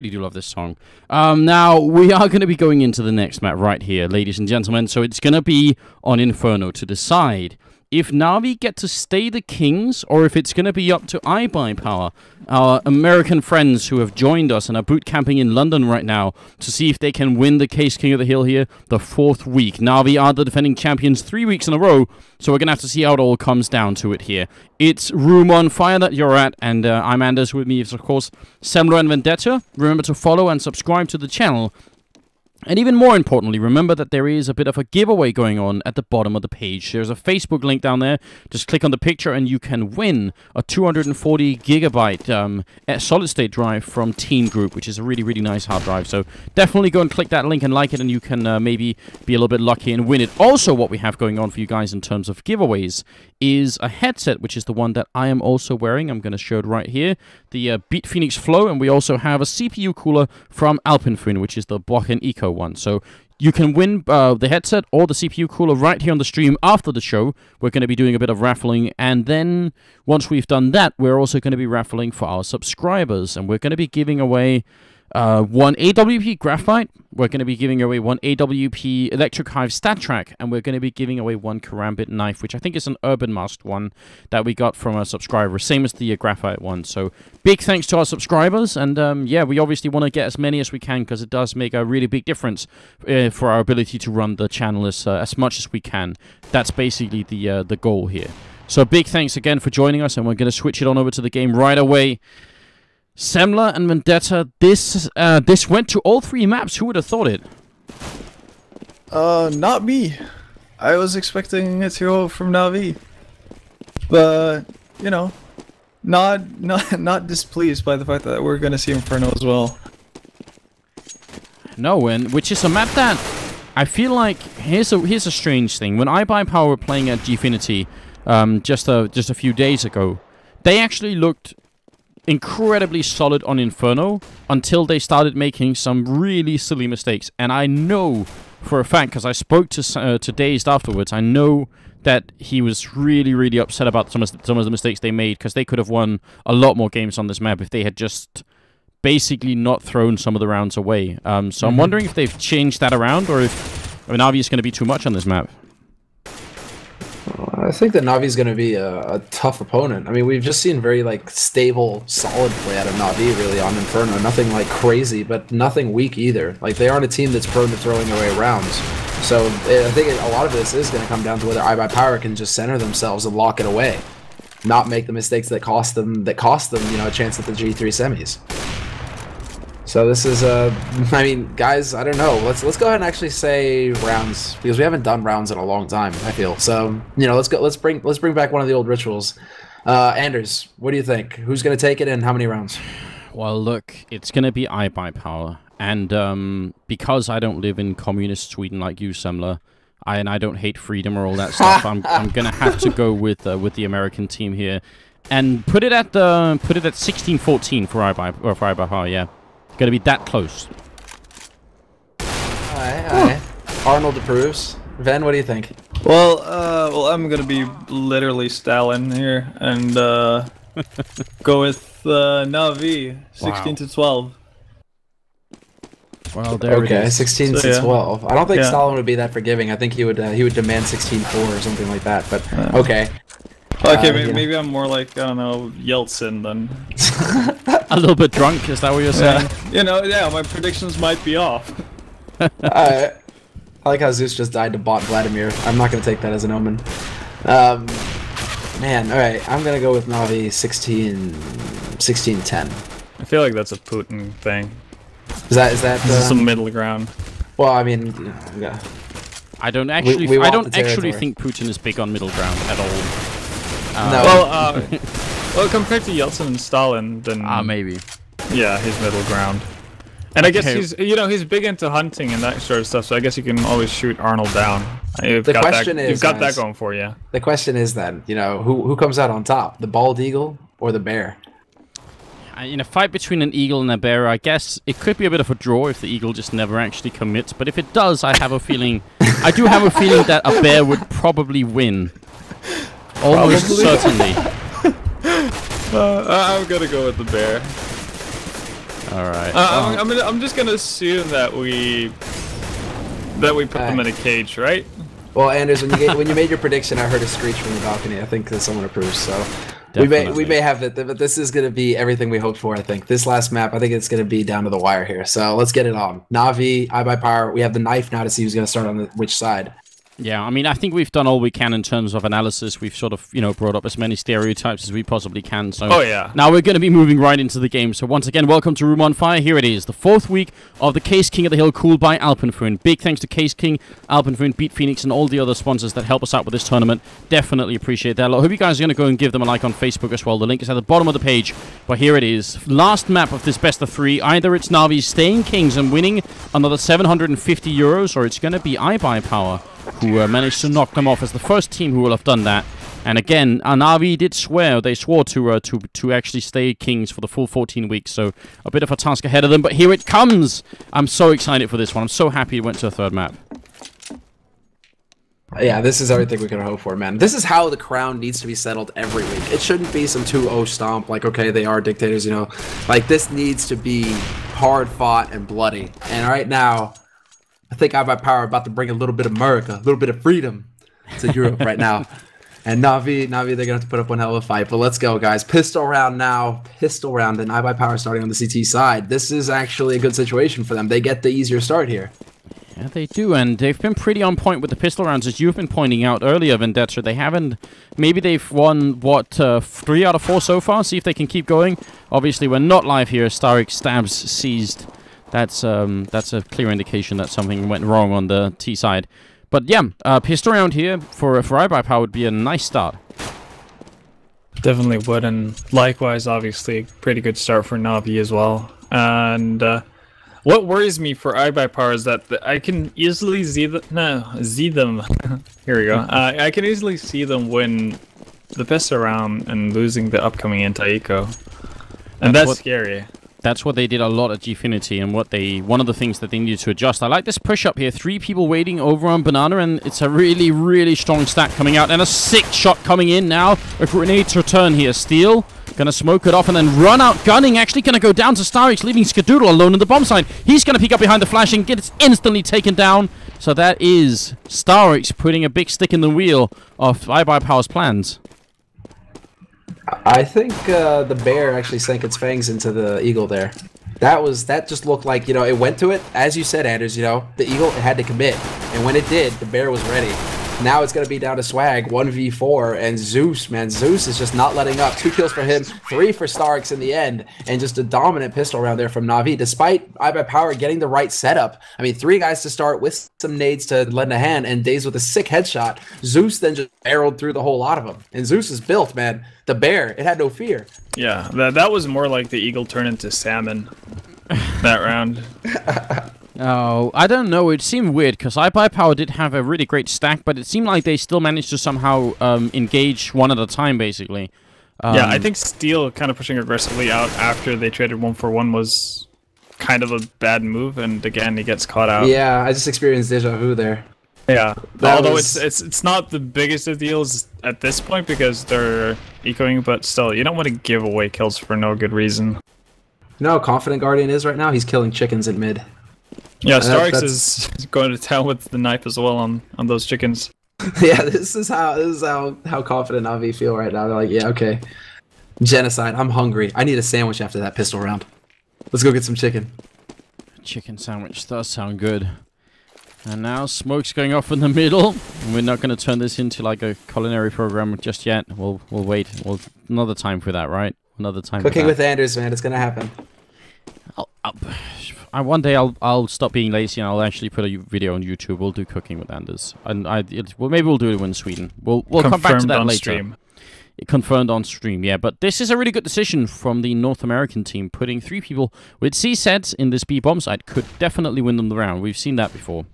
really do love this song. Now, we are going to be going into the next map right here, ladies and gentlemen. So it's going to be on Inferno to decide if Na'Vi get to stay the kings or if it's going to be up to iBUYPOWER, our American friends who have joined us and are boot camping in London right now to see if they can win the Caseking of the Hill here the 4th week. Na'Vi are the defending champions 3 weeks in a row, so we're going to have to see how it all comes down to it here. It's Room on Fire that you're at, and I'm Anders. With me is, of course, Semler and Vendetta. Remember to follow and subscribe to the channel. And even more importantly, remember that there is a bit of a giveaway going on at the bottom of the page. There's a Facebook link down there. Just click on the picture and you can win a 240 gigabyte solid-state drive from Team Group, which is a really, really nice hard drive. So definitely go and click that link and like it, and you can maybe be a little bit lucky and win it. Also, what we have going on for you guys in terms of giveaways is a headset, which is the one that I am also wearing. I'm going to show it right here. The Beat Phoenix Flow, and we also have a CPU cooler from Alpenföhn, which is the Blocken Eco one. So you can win the headset or the CPU cooler right here on the stream after the show. We're going to be doing a bit of raffling, and then once we've done that, we're also going to be raffling for our subscribers, and we're going to be giving away one AWP Graphite, we're going to be giving away one AWP Electric Hive Stat Track, and we're going to be giving away one Karambit Knife, which I think is an Urban Masked one that we got from a subscriber, same as the Graphite one. So big thanks to our subscribers, and yeah, we obviously want to get as many as we can because it does make a really big difference for our ability to run the channel as much as we can. That's basically the goal here. So big thanks again for joining us, and we're going to switch it on over to the game right away. Semler and Vendetta, this went to all 3 maps. Who would have thought it? Not me. I was expecting it to go from Na'Vi, but you know, not displeased by the fact that we're gonna see Inferno as well. No, and which is a map that I feel like here's a strange thing. When iBUYPOWER were playing at Gfinity just a few days ago, they actually looked incredibly solid on Inferno until they started making some really silly mistakes. And I know for a fact, because I spoke to Dazed afterwards, I know that he was really, really upset about some of the mistakes they made, because they could have won a lot more games on this map if they had just basically not thrown some of the rounds away. So I'm wondering if they've changed that around, or if Na'Vi is going to be too much on this map. I think that Na'Vi's going to be a tough opponent. I mean, we've just seen very, like, stable, solid play out of Na'Vi, really, on Inferno. Nothing, like, crazy, but nothing weak either. Like, they aren't a team that's prone to throwing away rounds. So, I think a lot of this is going to come down to whether iBUYPOWER can just center themselves and lock it away. Not make the mistakes that cost them, you know, a chance at the G3 semis. So this is I mean, guys, I don't know. Let's go ahead and actually say rounds, because we haven't done rounds in a long time, I feel. So, you know, let's bring back one of the old rituals. Anders, what do you think? Who's gonna take it and how many rounds? Well, look, it's gonna be iBUYPOWER, and because I don't live in communist Sweden like you, Semler, and I don't hate freedom or all that stuff, I'm gonna have to go with the American team here, and put it at 16-14 for iBUYPOWER. Yeah. Gonna be that close. Alright. Arnold approves. Ven, what do you think? Well, I'm gonna be literally Stalin here and go with Na'Vi, 16 to 12. Well, there it is. 16 to 12. I don't think Stalin would be that forgiving. I think he would demand 16-4 or something like that. But okay. Okay, maybe I'm more like, I don't know, Yeltsin then. A little bit drunk, is that what you're saying? You know, yeah, my predictions might be off. I like how Zeus just died to bot Vladimir. I'm not going to take that as an omen. Man, alright, I'm going to go with Na'Vi 16-10. I feel like that's a Putin thing. Is that this is some middle ground. Well, I mean, yeah. I don't actually think Putin is big on middle ground at all. No. Well, compared to Yeltsin and Stalin, then maybe. Yeah, he's middle ground. And I guess he's big into hunting and that sort of stuff. So I guess you can always shoot Arnold down. You've got that going for you. The question is then, you know, who comes out on top, the bald eagle or the bear? In a fight between an eagle and a bear, I guess it could be a bit of a draw if the eagle just never actually commits. But if it does, I do have a feeling that a bear would probably win. Almost certainly. I'm gonna go with the bear. All right. I'm just gonna assume that we put them in a cage, right? Well, Anders, when you made your prediction, I heard a screech from the balcony. I think that someone approves. So we may have it, but this is gonna be everything we hoped for. I think this last map, I think it's gonna be down to the wire here. So let's get it on. Na'Vi, iBUYPOWER. We have the knife now to see who's gonna start on which side. Yeah, I mean, I think we've done all we can in terms of analysis. We've sort of, brought up as many stereotypes as we possibly can. So now we're going to be moving right into the game. So once again, welcome to Room on Fire. Here it is, the 4th week of the Caseking of the Hill, cooled by Alpenföhn. Big thanks to Caseking, Alpenföhn, Beat Phoenix, and all the other sponsors that help us out with this tournament. Definitely appreciate that. I hope you guys are going to go and give them a like on Facebook as well. The link is at the bottom of the page. But here it is, last map of this best of 3. Either it's Na'Vi staying kings and winning another 750 euros, or it's going to be iBUYPOWER who managed to knock them off as the first team who will have done that. And again, Na'Vi did swear, they swore to actually stay kings for the full 14 weeks, so a bit of a task ahead of them, but here it comes! I'm so excited for this one. I'm so happy it went to a 3rd map. Yeah, this is everything we can hope for, man. This is how the crown needs to be settled every week. It shouldn't be some 2-0 stomp, like, okay, they are dictators, Like, this needs to be hard-fought and bloody. And right now, I think iBUYPOWER are about to bring a little bit of America, a little bit of freedom to Europe right now. And Na'Vi, they're going to have to put up one hell of a fight. But let's go, guys. Pistol round now. Pistol round, and iBUYPOWER starting on the CT side. This is actually a good situation for them. They get the easier start here. Yeah, they do, and they've been pretty on point with the pistol rounds, as you've been pointing out earlier, Vendetta. They haven't... Maybe they've won, what, 3 out of 4 so far? See if they can keep going. Obviously, we're not live here. Starrick stabs seized. That's a clear indication that something went wrong on the T side. But yeah, pistol round here for iBUYPOWER would be a nice start. Definitely would, and likewise, obviously, pretty good start for Na'Vi as well. And what worries me for iBUYPOWER is that I can easily see them. Here we go. I can easily see them win the pistol round and losing the upcoming anti-eco, and that's scary. That's what they did a lot at Gfinity, and one of the things that they needed to adjust. I like this push-up here. 3 people waiting over on Banana, and it's a really, really strong stack coming out. And a 6 shot coming in now. A grenade to return here. Steel gonna smoke it off and then run out. Gunning actually gonna go down to Starix, leaving Skadoodle alone in the bomb side. He's gonna peek up behind the flash and gets instantly taken down. So that is Starix putting a big stick in the wheel of iBUYPOWER's plans. I think the bear actually sank its fangs into the eagle there. That just looked like, it went to it. As you said, Anders, the eagle, it had to commit. And when it did, the bear was ready. Now it's going to be down to Swag, 1v4, and Zeus, man. Zeus is just not letting up. 2 kills for him, 3 for Starix in the end, and just a dominant pistol round there from Na'Vi, despite iBUYPOWER getting the right setup. I mean, 3 guys to start with some nades to lend a hand, and Daze with a sick headshot. Zeus then just barreled through the whole lot of them. And Zeus is built, man. The bear, it had no fear. Yeah, that was more like the eagle turned into salmon that round. Oh, I don't know. It seemed weird because iBUYPOWER did have a really great stack, but it seemed like they still managed to somehow engage one at a time, basically. Yeah, I think Steel kind of pushing aggressively out after they traded 1-for-1 was kind of a bad move, and again, he gets caught out. Yeah, I just experienced deja vu there. Yeah, although it's not the biggest of deals at this point because they're ecoing, but still, you don't want to give away kills for no good reason. You know how confident Guardian is right now? He's killing chickens in mid. Yeah, Starix is going to town with the knife as well on those chickens. Yeah, this is how confident Na'Vi feel right now. They're like, yeah, okay. Genocide. I'm hungry. I need a sandwich after that pistol round. Let's go get some chicken. Chicken sandwich does sound good. And now smoke's going off in the middle. We're not going to turn this into like a culinary program just yet. We'll wait. Another time for that, right? Another time. Cooking with Anders, man. It's going to happen. One day I'll stop being lazy and I'll actually put a video on YouTube. We'll do cooking with Anders, and well, maybe we'll do it in Sweden. We'll come back to that later. Stream. Confirmed on stream, yeah. But this is a really good decision from the North American team. Putting 3 people with C sets in this B bomb site could definitely win them the round. We've seen that before.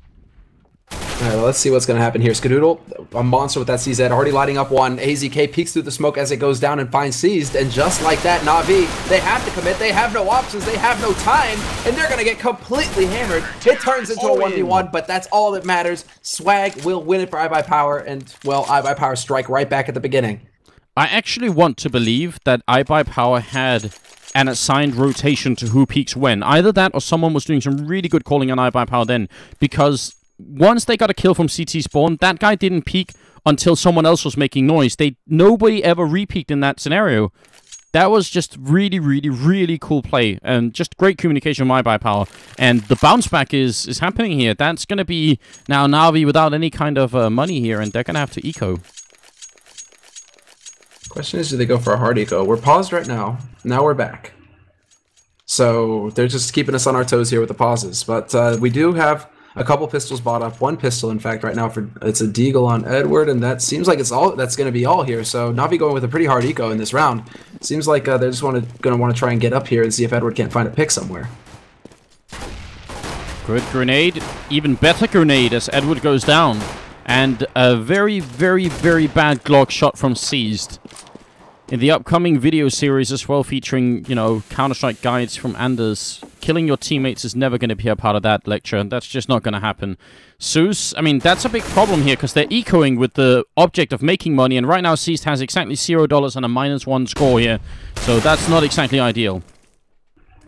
Alright, well, let's see what's going to happen here. Skadoodle, a monster with that CZ, already lighting up one. AZK peeks through the smoke as it goes down and finds Seized. And just like that, Na'Vi, they have to commit. They have no options. They have no time. And they're going to get completely hammered. It turns into a 1v1, but that's all that matters. Swag will win it for iBUYPOWER. And, well, iBUYPOWER strike right back at the beginning. I actually want to believe that iBUYPOWER had an assigned rotation to who peaks when. Either that or someone was doing some really good calling on iBUYPOWER then, because once they got a kill from CT spawn, that guy didn't peek until someone else was making noise. Nobody ever re-peeked in that scenario. That was just really, really, really cool play, and just great communication from iBUYPOWER. And the bounce back is happening here. That's going to be now Na'Vi without any kind of money here, and they're going to have to eco. Question is, do they go for a hard eco? We're paused right now. Now we're back. So they're just keeping us on our toes here with the pauses. But we do have a couple pistols bought up. One pistol, in fact, right now it's a deagle on Edward, and that seems like that's going to be all here. So Na'Vi going with a pretty hard eco in this round. Seems like they're just going to want to try and get up here and see if Edward can't find a pick somewhere. Good grenade, even better grenade as Edward goes down, and a very, very, very bad Glock shot from Seized. In the upcoming video series as well, featuring, you know, Counter-Strike guides from Anders, killing your teammates is never going to be a part of that lecture, and that's just not going to happen. Zeus, I mean, that's a big problem here, because they're ecoing with the object of making money, and right now Seized has exactly $0 and a -1 score here, so that's not exactly ideal.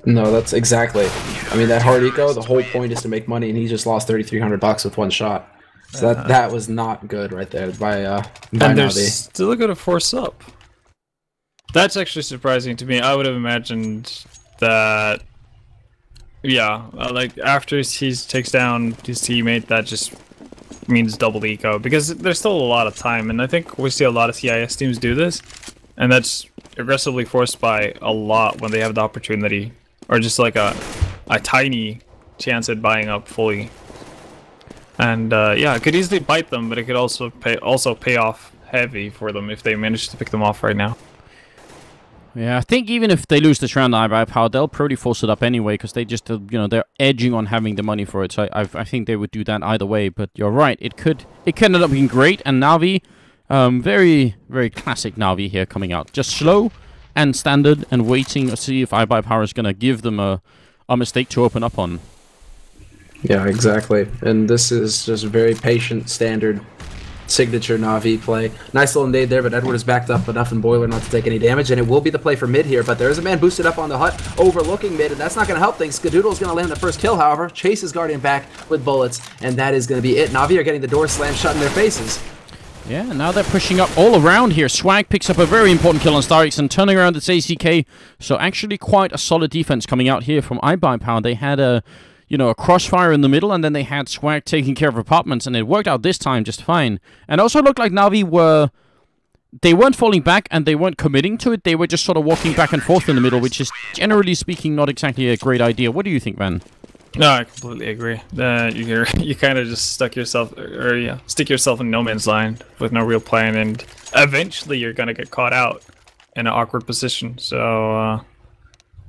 No, that's exactly. I mean, that hard eco, the whole point is to make money, and he just lost $3,300 with one shot. So that was not good right there by and they're Na'Vi. still going to force up. That's actually surprising to me. I would have imagined that, yeah, like after he takes down his teammate, that just means double eco, because there's still a lot of time, and I think we see a lot of CIS teams do this, and that's aggressively forced by a lot when they have the opportunity, or just like a tiny chance at buying up fully. And yeah, it could easily bite them, but it could also pay off heavy for them if they manage to pick them off right now. Yeah, I think even if they lose this round, iBUYPOWER, they'll probably force it up anyway, because they just, you know, they're edging on having the money for it. So I think they would do that either way. But you're right, it could end up being great. And Na'Vi, very, very classic Na'Vi here coming out, just slow and standard, and waiting to see if iBUYPOWER is gonna give them a mistake to open up on. Yeah, exactly. And this is just very patient, standard signature Na'Vi play. Nice little nade there, but Edward is backed up enough in Boiler not to take any damage, and it will be the play for mid here, but there is a man boosted up on the hut overlooking mid, and that's not going to help things. Skadoodle's going to land the first kill, however, chases Guardian back with bullets, and that is going to be it. Na'Vi are getting the door slammed shut in their faces. Yeah, now they're pushing up all around here. Swag picks up a very important kill on Starix, and turning around its ACK, so actually quite a solid defense coming out here from iBUYPOWER. They had a crossfire in the middle, and then they had Swag taking care of apartments, and it worked out this time just fine. And also looked like Na'Vi they weren't falling back, and they weren't committing to it. They were just sort of walking back and forth in the middle, which is, generally speaking, not exactly a great idea. What do you think, Van? No, I completely agree. You kind of just stick yourself in no man's land with no real plan, and eventually you're gonna get caught out in an awkward position. So,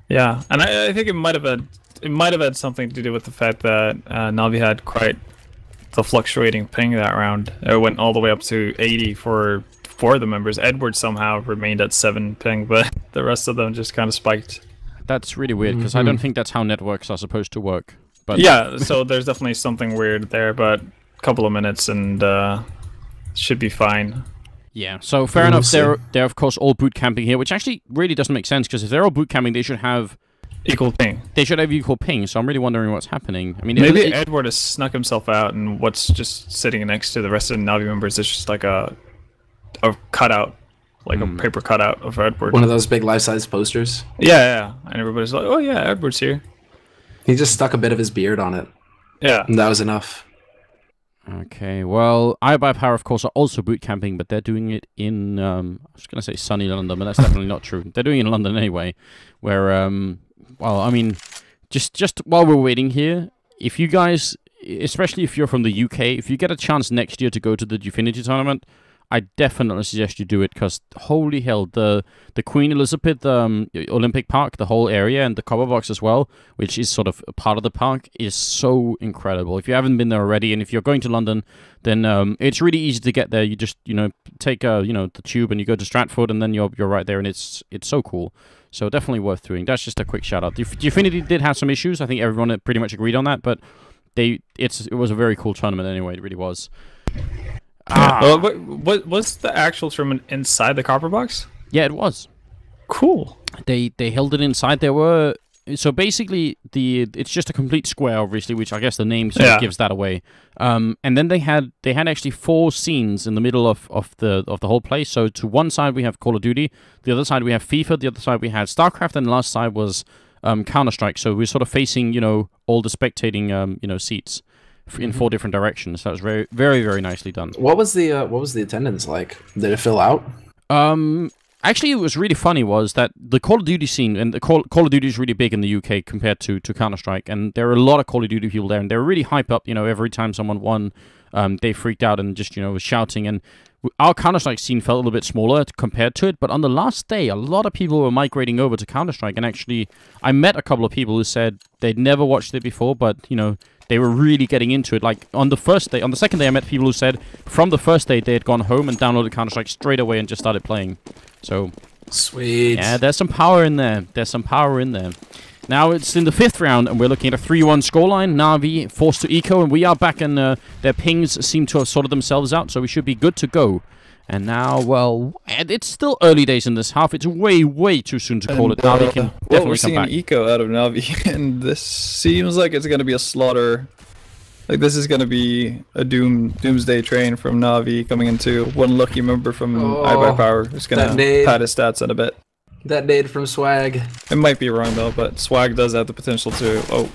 yeah, and I think it might have had something to do with the fact that Na'Vi had quite the fluctuating ping that round. It went all the way up to 80 for 4 of the members. Edward somehow remained at 7 ping, but the rest of them just kind of spiked. That's really weird, because I don't think that's how networks are supposed to work. But yeah, so there's definitely something weird there, but a couple of minutes and should be fine. Yeah, so fair enough. They're of course all boot camping here, which actually really doesn't make sense, because if they're all boot camping, they should have equal ping. They should have equal ping, so I'm really wondering what's happening. I mean, maybe Edward has snuck himself out, and what's just sitting next to the rest of the Na'Vi members is just like a cutout, like a paper cutout of Edward. One of those big life-size posters. Yeah, and everybody's like, "Oh yeah, Edward's here." He just stuck a bit of his beard on it. Yeah, and that was enough. Okay, well, iBUYPOWER, of course, are also boot camping, but they're doing it in, I was going to say sunny London, but that's definitely not true. They're doing it in London anyway, where, well, I mean, just while we're waiting here, if you guys, especially if you're from the UK, if you get a chance next year to go to the Dfinity tournament, I definitely suggest you do it, because holy hell, the Queen Elizabeth Olympic Park, the whole area, and the Copper Box as well, which is sort of a part of the park, is so incredible. If you haven't been there already, and if you're going to London, then it's really easy to get there. You just, take the tube and you go to Stratford, and then you're right there, and it's so cool. So definitely worth doing. That's just a quick shout out. Dfinity did have some issues. I think everyone pretty much agreed on that, but it was a very cool tournament anyway. It really was. What was the actual tournament inside the Copper Box? Yeah, it was. Cool. They held it inside. There were so basically it's just a complete square, obviously, which I guess the name sort of gives that away. And then they had actually 4 scenes in the middle of the whole place. So to one side we have Call of Duty, the other side we have FIFA, the other side we had StarCraft, and the last side was Counter-Strike. So we're sort of facing, you know, all the spectating seats in 4 different directions. That was very, very, very nicely done. What was the attendance like? Did it fill out? Actually, it was really funny was that the Call of Duty scene, and the Call of Duty is really big in the UK compared to Counter-Strike, and there are a lot of Call of Duty people there, and they were really hype up, you know, every time someone won, they freaked out and just, you know, was shouting, and our Counter-Strike scene felt a little bit smaller compared to it, but on the last day, a lot of people were migrating over to Counter-Strike, and actually, I met a couple of people who said they'd never watched it before, but, you know, they were really getting into it. Like, on the second day, I met people who said from the first day, they had gone home and downloaded Counter-Strike straight away and just started playing. So, sweet. Yeah, there's some power in there. There's some power in there. Now it's in the 5th round, and we're looking at a 3-1 scoreline. Na'Vi forced to eco, and we are back, and their pings seem to have sorted themselves out, so we should be good to go. And now, well, it's still early days in this half. It's way, way too soon to call it. Na'Vi can definitely we're come seeing back. an eco out of Na'Vi, and this seems like it's going to be a slaughter. Like, this is going to be a doomsday train from Na'Vi coming into one lucky member from iBUYPOWER who's going to pad his stats in a bit. That nade from Swag. It might be wrong, though, but Swag does have the potential to... Oh.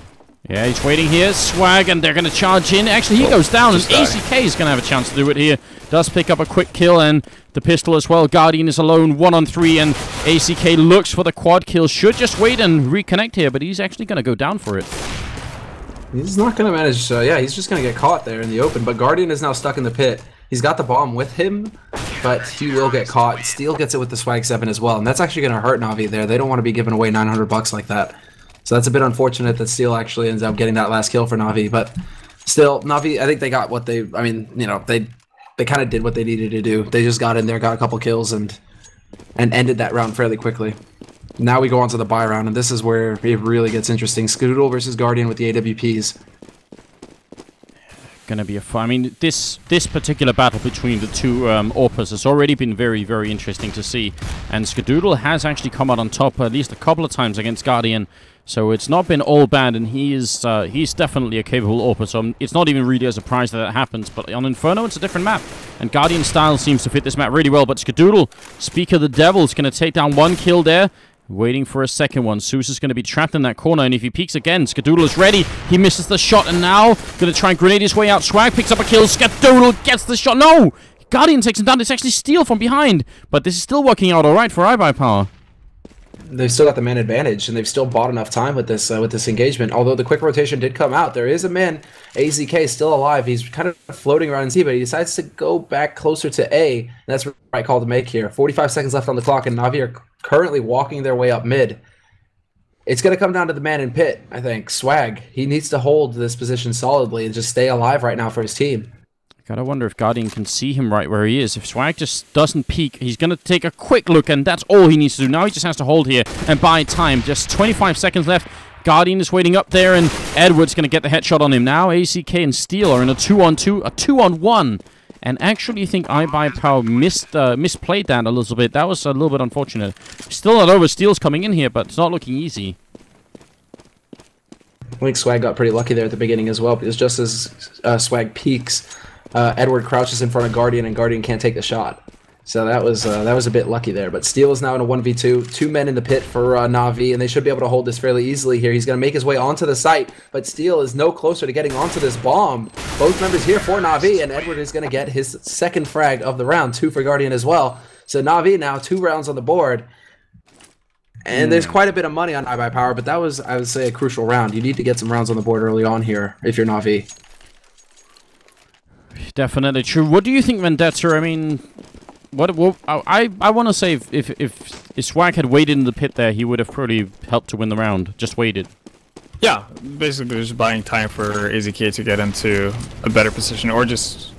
Yeah, he's waiting here. Swag, and they're going to charge in. Actually, he goes down, and ACK is going to have a chance to do it here. Does pick up a quick kill, and the pistol as well. Guardian is alone, 1-on-3, and ACK looks for the quad kill. Should just wait and reconnect here, but he's actually going to go down for it. He's not going to manage, yeah, he's just going to get caught there in the open, but Guardian is now stuck in the pit. He's got the bomb with him, but he will get caught. Steel gets it with the Swag 7 as well, and that's actually going to hurt Na'Vi there. They don't want to be giving away 900 bucks like that. So that's a bit unfortunate that Steel actually ends up getting that last kill for Na'Vi, but still, Na'Vi, I think they got what they, I mean, you know, they kind of did what they needed to do. They just got in there, got a couple kills, and ended that round fairly quickly. Now we go on to the buy round, and this is where it really gets interesting. Skadoodle versus Guardian with the AWPs. Gonna be a fun. I mean, this particular battle between the two AWPers has already been very, very interesting to see. And Skadoodle has actually come out on top at least a couple of times against Guardian. So it's not been all bad, and he's definitely a capable AWPer. So it's not even really a surprise that happens. But on Inferno, it's a different map, and Guardian style seems to fit this map really well. But Skadoodle, Speak of the Devil, is going to take down 1 kill there. Waiting for a second one. Zeus is going to be trapped in that corner, and if he peeks again, Skadoodle is ready. He misses the shot, and now going to try and grenade his way out. Swag picks up a kill. Skadoodle gets the shot. No! Guardian takes him down. It's actually Steel from behind, but this is still working out all right for iBUYPOWER. They've still got the man advantage, and they've still bought enough time with this engagement. Although the quick rotation did come out, there is a man, AZK, still alive. He's kind of floating around in Z, but he decides to go back closer to A. And that's the right call to make here. 45 seconds left on the clock, and Na'Vi are currently walking their way up mid. It's going to come down to the man in pit, I think. Swag, he needs to hold this position solidly and just stay alive right now for his team. Gotta wonder if Guardian can see him right where he is. If Swag just doesn't peek, he's gonna take a quick look, and that's all he needs to do. Now he just has to hold here and buy time. Just 25 seconds left. Guardian is waiting up there, and Edward's gonna get the headshot on him. Now ACK and Steel are in a 2-on-2, a 2-on-1. And actually, I think iBUYPOWER misplayed that a little bit. That was a little bit unfortunate. Still not over. Steel's coming in here, but it's not looking easy. I think Swag got pretty lucky there at the beginning as well, because just as Swag peaks, Edward crouches in front of Guardian, and Guardian can't take the shot. So that was a bit lucky there. But Steel is now in a 1v2. 2 men in the pit for Na'Vi, and they should be able to hold this fairly easily here. He's going to make his way onto the site, but Steel is no closer to getting onto this bomb. Both members here for Na'Vi, and Edward is going to get his second frag of the round. 2 for Guardian as well. So Na'Vi now 2 rounds on the board. And there's quite a bit of money on iBUYPOWER, but that was, I would say, a crucial round. You need to get some rounds on the board early on here if you're Na'Vi. Definitely true. What do you think, Vendetta? I mean, I want to say if Swag had waited in the pit there, he would have probably helped to win the round. Just waited. Yeah, basically just buying time for AZK to get into a better position, or just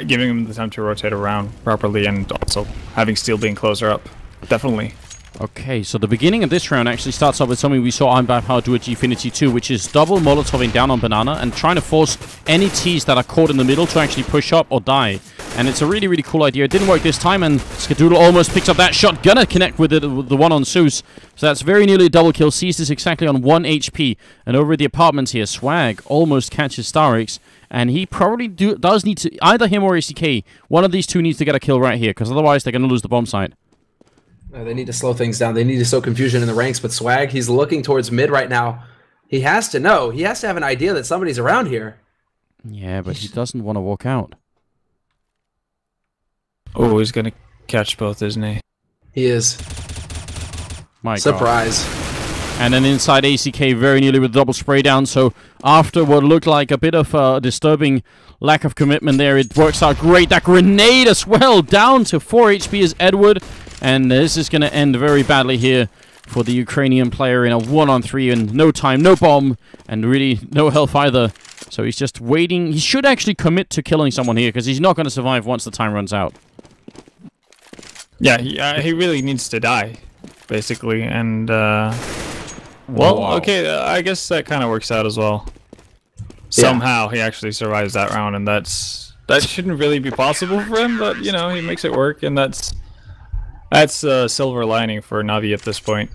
giving him the time to rotate around properly, and also having Steel being closer up. Definitely. Okay, so the beginning of this round actually starts off with something we saw iBUYPOWER do at Gfinity 2, which is double Molotoving down on Banana and trying to force any Ts that are caught in the middle to actually push up or die. And it's a really, really cool idea. It didn't work this time, and Skadoodle almost picks up that shot. Gonna connect with it, with the one on Zeus. So that's very nearly a double kill. Sees this exactly on 1 HP. And over at the apartments here, Swag almost catches Starix. And he probably does need to, either him or ACK, one of these two needs to get a kill right here, because otherwise they're going to lose the bomb site. They need to slow things down. They need to sow confusion in the ranks. But Swag, he's looking towards mid right now. He has to know. He has to have an idea that somebody's around here. Yeah, but he doesn't want to walk out. Oh, he's gonna catch both, isn't he? He is. My Surprise. God. And then inside ACK very nearly with double spray down. So after what looked like a bit of a disturbing lack of commitment there, it works out great. That grenade as well, down to 4 HP is Edward. And this is going to end very badly here for the Ukrainian player in a 1-on-3 and no time, no bomb, and really no health either. So he's just waiting. He should actually commit to killing someone here because he's not going to survive once the time runs out. Yeah, he really needs to die, basically, and well, wow. Okay, I guess that kind of works out as well. Somehow he actually survives that round, and that shouldn't really be possible for him, but you know, he makes it work, and that's a silver lining for Navi at this point.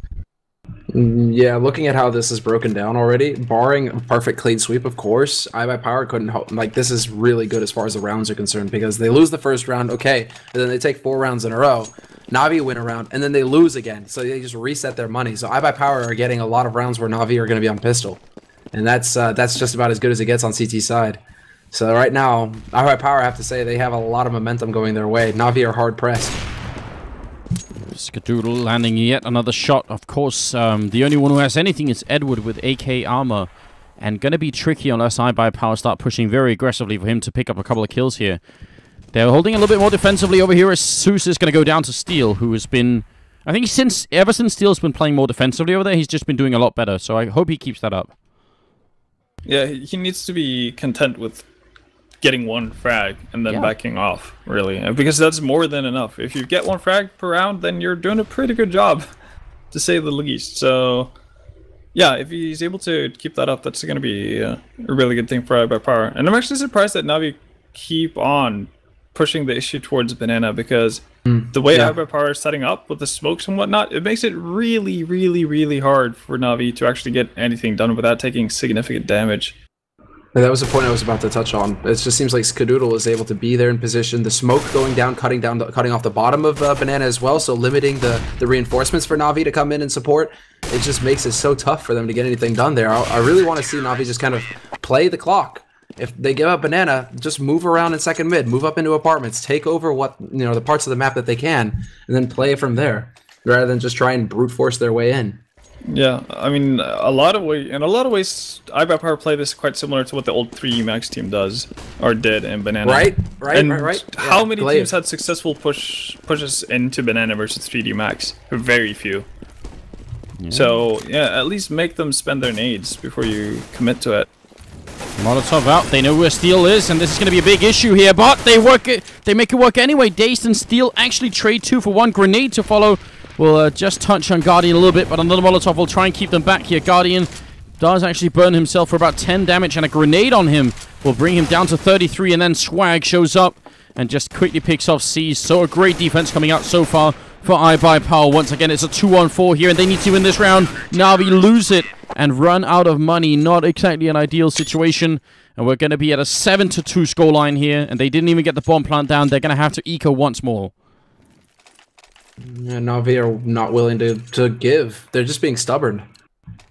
Yeah, looking at how this is broken down already, barring a perfect clean sweep, of course, iBUYPOWER couldn't help. Like, this is really good as far as the rounds are concerned, because they lose the first round, okay, and then they take 4 rounds in a row. Navi win a round, and then they lose again, so they just reset their money. So iBUYPOWER are getting a lot of rounds where Navi are going to be on pistol, and that's just about as good as it gets on CT side. So right now, iBUYPOWER, I have to say, they have a lot of momentum going their way. Navi are hard pressed. Skadoodle landing yet another shot. Of course, the only one who has anything is Edward with AK armor. And going to be tricky unless iBUYPOWER start pushing very aggressively for him to pick up a couple of kills here. They're holding a little bit more defensively over here as Zeus is going to go down to Steel, who has been... I think ever since Steel's been playing more defensively over there, he's just been doing a lot better. So I hope he keeps that up. Yeah, he needs to be content with getting 1 frag and then backing off, really, because that's more than enough. If you get 1 frag per round, then you're doing a pretty good job, to say the least. So yeah, if he's able to keep that up, that's going to be a really good thing for iBUYPOWER. And I'm actually surprised that Navi keep on pushing the issue towards Banana, because the way iBUYPOWER is setting up with the smokes and whatnot, it makes it really, really, really hard for Navi to actually get anything done without taking significant damage. That was the point I was about to touch on. It just seems like Skadoodle is able to be there in position. The smoke going down, cutting off the bottom of Banana as well, so limiting the reinforcements for Navi to come in and support. It just makes it so tough for them to get anything done there. I really want to see Navi just kind of play the clock. If they give up Banana, just move around in second mid, move up into apartments, take over the parts of the map that they can, and then play from there, rather than just try and brute force their way in. Yeah, I mean, in a lot of ways, iBUYPOWER play this quite similar to what the old 3D Max team does, or did in Banana. Right. How many teams had successful pushes into Banana versus 3D Max? Very few. Yeah. So, yeah, at least make them spend their nades before you commit to it. Molotov out, they know where Steel is, and this is going to be a big issue here, but they make it work anyway. Dazed and Steel actually trade 2 for 1. Grenade to follow. Will just touch on Guardian a little bit, but another Molotov will try and keep them back here. Guardian does actually burn himself for about 10 damage, and a grenade on him will bring him down to 33, and then Swag shows up and just quickly picks off C's. So a great defense coming out so far for iBUYPOWER. Once again, it's a 2-on-4 here, and they need to win this round. Navi lose it and run out of money. Not exactly an ideal situation, and we're going to be at a 7-2 scoreline here, and they didn't even get the bomb plant down. They're going to have to eco once more. Yeah, Navi are not willing to give. They're just being stubborn.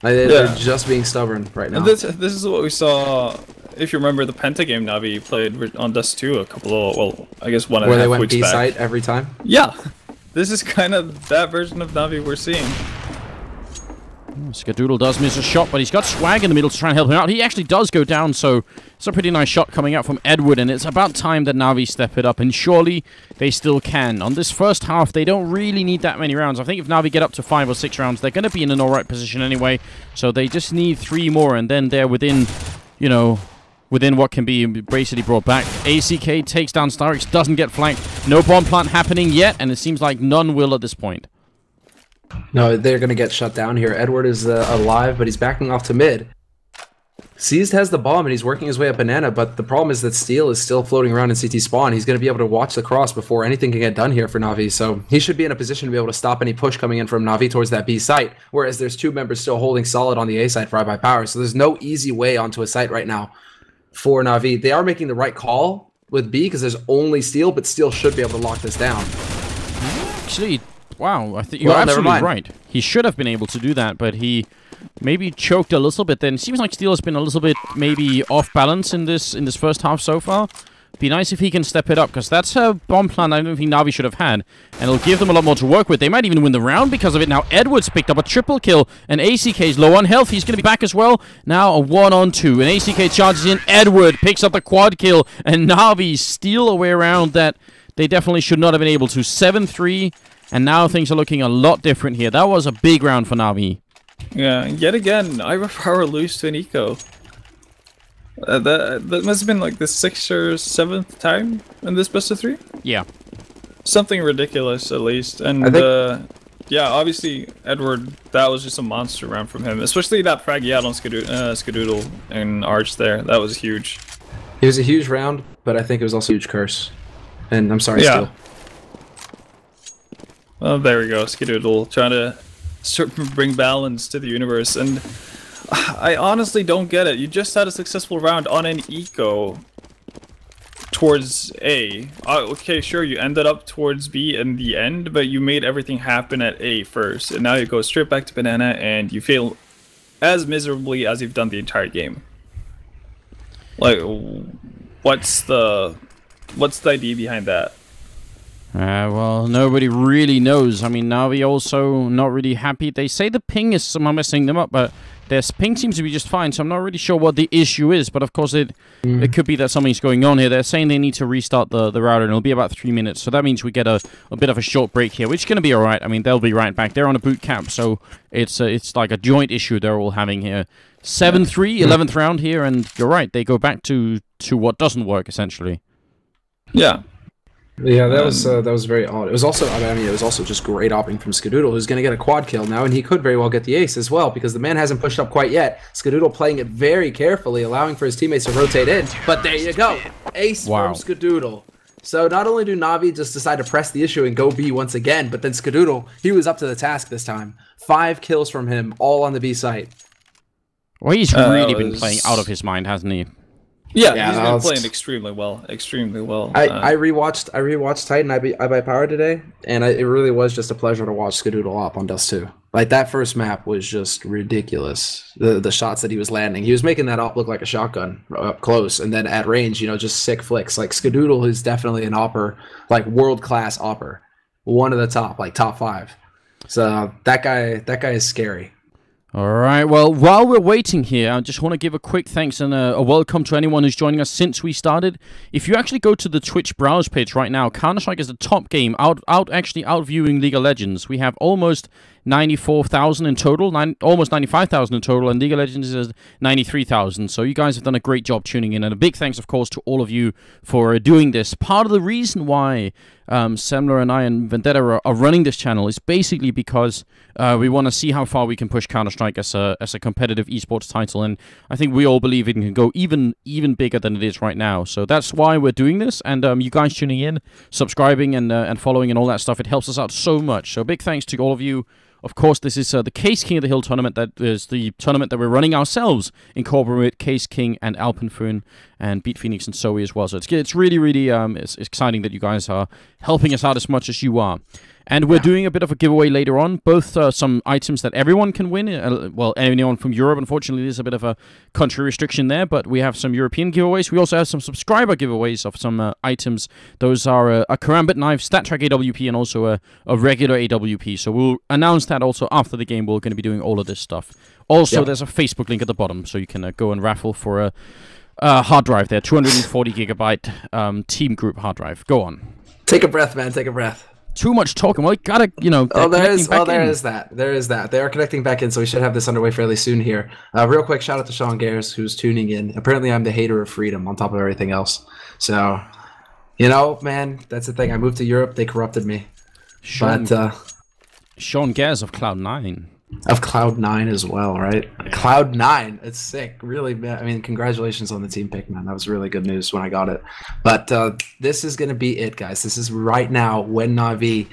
They're just being stubborn right now. And this is what we saw. If you remember the Penta game Navi played on Dust 2 a couple of, well, I guess 1.5 weeks back. Where they went B-site every time? Yeah. This is kind of that version of Navi we're seeing. Skadoodle does miss a shot, but he's got Swag in the middle to try and help him out. He actually does go down, so it's a pretty nice shot coming out from Edward, and it's about time that Navi step it up, and surely they still can. On this first half, they don't really need that many rounds. I think if Navi get up to 5 or 6 rounds, they're going to be in an alright position anyway, so they just need 3 more, and then they're within, within what can be basically brought back. ACK takes down Starix, doesn't get flanked. No bomb plant happening yet, and it seems like none will at this point. No, they're going to get shut down here. Edward is alive, but he's backing off to mid. Seized has the bomb and he's working his way up banana, but the problem is that Steel is still floating around in CT spawn. He's going to be able to watch the cross before anything can get done here for Na'Vi, so he should be in a position to be able to stop any push coming in from Na'Vi towards that B site, whereas there's 2 members still holding solid on the A side for iBUYPOWER, so there's no easy way onto a site right now for Na'Vi. They are making the right call with B because there's only Steel, but Steel should be able to lock this down. Actually, wow, I think you're absolutely right. He should have been able to do that, but he maybe choked a little bit then. Seems like Steel has been a little bit maybe off balance in this first half so far. Be nice if he can step it up, because that's a bomb plan I don't think Na'Vi should have had, and it'll give them a lot more to work with. They might even win the round because of it. Now Edwards picked up a triple kill, and ACK's low on health. He's going to be back as well. Now a 1-on-2, and ACK charges in. Edward picks up the quad kill, and Na'Vi steal a way around that they definitely should not have been able to. 7-3, and now things are looking a lot different here. That was a big round for Na'Vi. Yeah, yet again, iBUYPOWER lose to an eco. That must have been like the 6th or 7th time in this best of 3? Yeah. Something ridiculous, at least. And, yeah, obviously, Edward, that was just a monster round from him. Especially that frag he had on Skadoodle and Arch there. That was huge. It was a huge round, but I think it was also a huge curse. And I'm sorry, yeah. Steel. Well, there we go, Skadoodle, trying to bring balance to the universe, and I honestly don't get it. You just had a successful round on an eco towards A. Okay, sure, you ended up towards B in the end, but you made everything happen at A first, and now you go straight back to banana, and you fail as miserably as you've done the entire game. Like, what's the idea behind that? Well, nobody really knows. I mean, Na'Vi also not really happy. They say the ping is somehow messing them up, but their ping seems to be just fine, so I'm not really sure what the issue is, but of course it could be that something's going on here. They're saying they need to restart the router, and it'll be about 3 minutes, so that means we get a bit of a short break here, which is going to be alright. I mean, they'll be right back. They're on a boot camp, so it's like a joint issue they're all having here. 7-3, 11th round here, and you're right, they go back to what doesn't work, essentially. Yeah. Yeah, that was very odd. It was also, I mean, it was also just great opping from Skadoodle, who's going to get a quad kill now, and he could very well get the ace as well, because the man hasn't pushed up quite yet. Skadoodle playing it very carefully, allowing for his teammates to rotate in, but there you go, ace from Skadoodle. So not only do Na'Vi just decide to press the issue and go B once again, but then Skadoodle, he was up to the task this time. 5 kills from him, all on the B site. Well, he's really been playing out of his mind, hasn't he? Yeah, he's been playing extremely well. Extremely well. I rewatched Titan iBUYPOWER today, and it really was just a pleasure to watch Skadoodle up on Dust 2. Like, that first map was just ridiculous. The shots that he was landing. He was making that op look like a shotgun up close, and then at range, you know, just sick flicks. Like, Skadoodle is definitely an opper, like, world-class opper. One of the top, like, top 5. So, that guy is scary. Alright, well, while we're waiting here, I just want to give a quick thanks and a welcome to anyone who's joining us since we started. If you actually go to the Twitch browse page right now, Counter-Strike is the top game, actually outviewing League of Legends. We have almost 94,000 in total, almost 95,000 in total, and League of Legends is 93,000. So you guys have done a great job tuning in, and a big thanks, of course, to all of you for doing this. Part of the reason why Semler and I and Vendetta are running this channel is basically because we want to see how far we can push Counter-Strike as a competitive esports title, and I think we all believe it can go even bigger than it is right now. So that's why we're doing this, and you guys tuning in, subscribing, and following and all that stuff, it helps us out so much. So big thanks to all of you. Of course, this is the Caseking of the Hill tournament. That is the tournament that we're running ourselves in cooperation with Caseking and Alpenföhn and Beat Phoenix and Zoe as well. So it's really it's exciting that you guys are helping us out as much as you are. And we're doing a bit of a giveaway later on, both some items that everyone can win. Well, anyone from Europe, unfortunately, there's a bit of a country restriction there, but we have some European giveaways. We also have some subscriber giveaways of some items. Those are a Karambit knife, StatTrack AWP, and also a regular AWP. So we'll announce that also after the game. We're going to be doing all of this stuff. Also, there's a Facebook link at the bottom, so you can go and raffle for a hard drive there, 240 gigabyte Team Group hard drive. Go on. Take a breath, man. Take a breath. Too much talking. Well, you gotta, you know. There is that. They are connecting back in, so we should have this underway fairly soon here. Real quick, shout out to Sean Gares, who's tuning in. Apparently, I'm the hater of freedom on top of everything else. So, you know, man, that's the thing. I moved to Europe. They corrupted me. Sean Gares of Cloud9. Of Cloud9 as well, right? Yeah. Cloud9, it's sick. Really, I mean, congratulations on the team pick, man. That was really good news when I got it. But this is going to be it, guys. This is right now when Na'Vi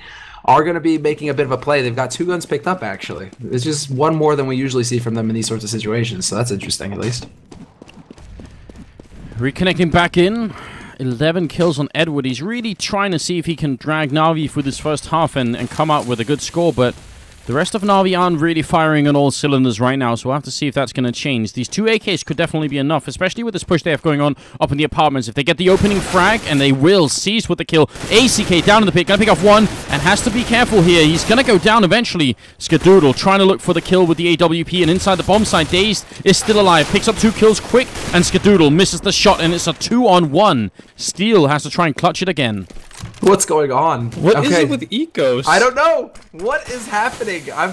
are going to be making a bit of a play. They've got 2 guns picked up, actually. It's just one more than we usually see from them in these sorts of situations, so that's interesting, at least. Reconnecting back in. 11 kills on Edward. He's really trying to see if he can drag Na'Vi through this first half and come out with a good score, but the rest of Na'Vi aren't really firing on all cylinders right now, so we'll have to see if that's going to change. These 2 AKs could definitely be enough, especially with this push they have going on up in the apartments. If they get the opening frag, and they will, seized with the kill. ACK down in the pit, going to pick off 1, and has to be careful here. He's going to go down eventually. Skadoodle trying to look for the kill with the AWP, and inside the bomb site, Dazed is still alive. Picks up 2 kills quick, and Skadoodle misses the shot, and it's a 2-on-1. Steel has to try and clutch it again. What's going on? What is it with Ecos? I don't know. What is happening? I'm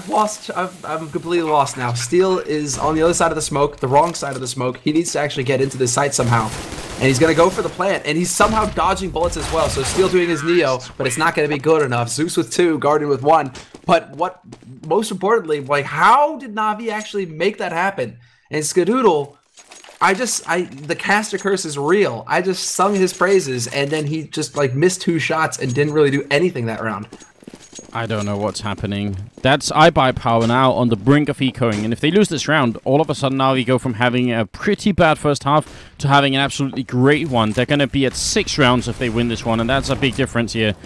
completely lost now. Steel is on the other side of the smoke, the wrong side of the smoke. He needs to actually get into this site somehow. And he's going to go for the plant. And he's somehow dodging bullets as well. So Steel doing his Neo, but it's not going to be good enough. Zeus with 2, Guardian with 1. But what, most importantly, like, how did Na'Vi actually make that happen? And Skadoodle, the caster curse is real. I just sung his praises, and then he just, like, missed 2 shots and didn't really do anything that round. I don't know what's happening. That's iBUYPOWER now on the brink of ecoing, and if they lose this round, all of a sudden now we go from having a pretty bad first half to having an absolutely great one. They're going to be at 6 rounds if they win this one, and that's a big difference here.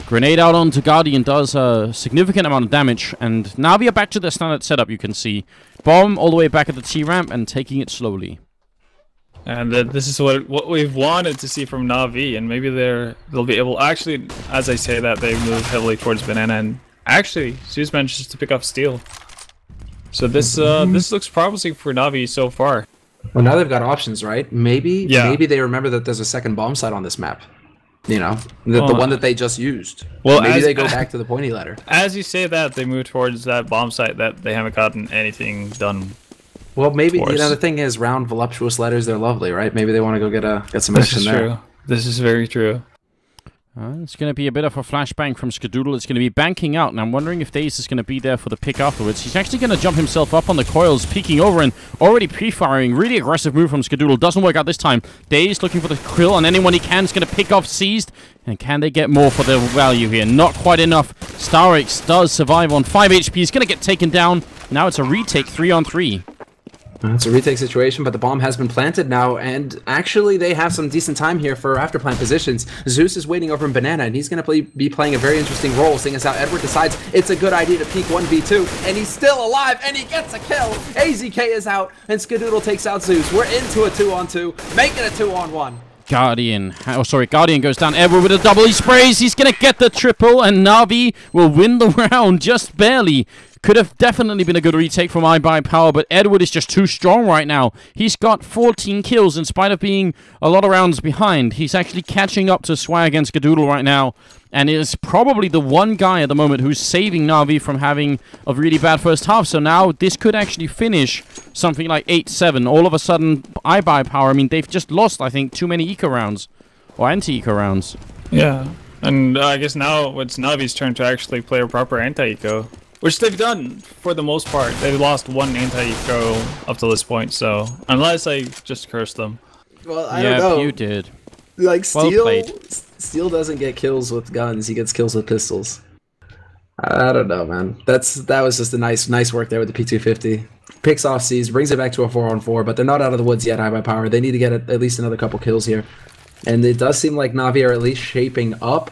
Grenade out onto Guardian does a significant amount of damage, and now we are back to the standard setup, you can see. Bomb all the way back at the T-ramp and taking it slowly. And this is what we've wanted to see from Na'Vi, and maybe they'll be able. Actually, as I say that, they move heavily towards Banana, and actually, Zeus manages to pick up Steel. So this looks promising for Na'Vi so far. Well, now they've got options, right? Maybe they remember that there's a second bomb site on this map. You know, the one that they just used. Well, maybe they go back to the pointy ladder. As you say that, they move towards that bomb site that they haven't gotten anything done. Well, maybe, you know, the thing is, round voluptuous letters, they're lovely, right? Maybe they want to go get some action there. True. This is very true. It's going to be a bit of a flashbang from Skadoodle. It's going to be banking out, and I'm wondering if Daze is going to be there for the pick afterwards. He's actually going to jump himself up on the coils, peeking over and already pre-firing. Really aggressive move from Skadoodle. Doesn't work out this time. Daze looking for the kill, and anyone he can is going to pick off Seized. And can they get more for their value here? Not quite enough. Starix does survive on 5 HP. He's going to get taken down. Now it's a retake 3-on-3. It's a retake situation, but the bomb has been planted now, and actually they have some decent time here for after plant positions. Zeus is waiting over in Banana, and he's going to be playing a very interesting role, seeing as how Edward decides it's a good idea to peek 1v2, and he's still alive, and he gets a kill! AZK is out, and Skadoodle takes out Zeus. We're into a 2-on-2, making a 2-on-1. Guardian goes down. Edward with a double. He sprays. He's going to get the triple, and Na'Vi will win the round just barely. Could have definitely been a good retake from iBUYPOWER, but Edward is just too strong right now. He's got 14 kills in spite of being a lot of rounds behind. He's actually catching up to Swag and Skadoodle right now, and is probably the one guy at the moment who's saving Na'Vi from having a really bad first half. So now this could actually finish something like 8-7. All of a sudden, iBUYPOWER, I mean, they've just lost, I think, too many eco rounds, or anti-eco rounds. Yeah, and I guess now it's Na'Vi's turn to actually play a proper anti-eco. Which they've done, for the most part. They've lost 1 anti-eco up to this point, so... Unless I just cursed them. Well, I don't know. Yeah, you did. Like, Well Steel doesn't get kills with guns, he gets kills with pistols. I don't know, man. That was just a nice work there with the P250. Picks off C's, brings it back to a 4-on-4, but they're not out of the woods yet, iBUYPOWER. They need to get at least another couple kills here. And it does seem like Na'Vi are at least shaping up.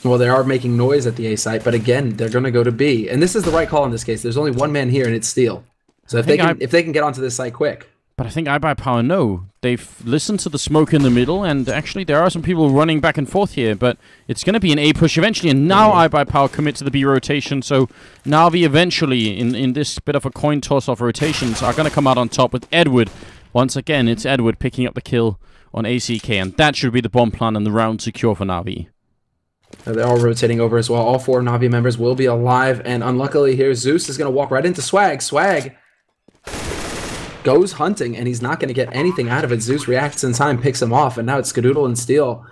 Well, they are making noise at the A site, but again, they're going to go to B. And this is the right call in this case. There's only one man here, and it's Steel. So if they can get onto this site quick. But I think iBUYPOWER know. They've listened to the smoke in the middle, and actually there are some people running back and forth here, but it's going to be an A push eventually, and now iBUYPOWER commit to the B rotation, so Na'Vi eventually, in this bit of a coin toss of rotations, are going to come out on top with Edward. Once again, it's Edward picking up the kill on ACK, and that should be the bomb plan and the round secure for Na'Vi. They're all rotating over as well. All 4 Na'Vi members will be alive, and unluckily here, Zeus is going to walk right into Swag. Swag goes hunting, and he's not going to get anything out of it. Zeus reacts in time, picks him off, and now it's Skadoodle and Steel.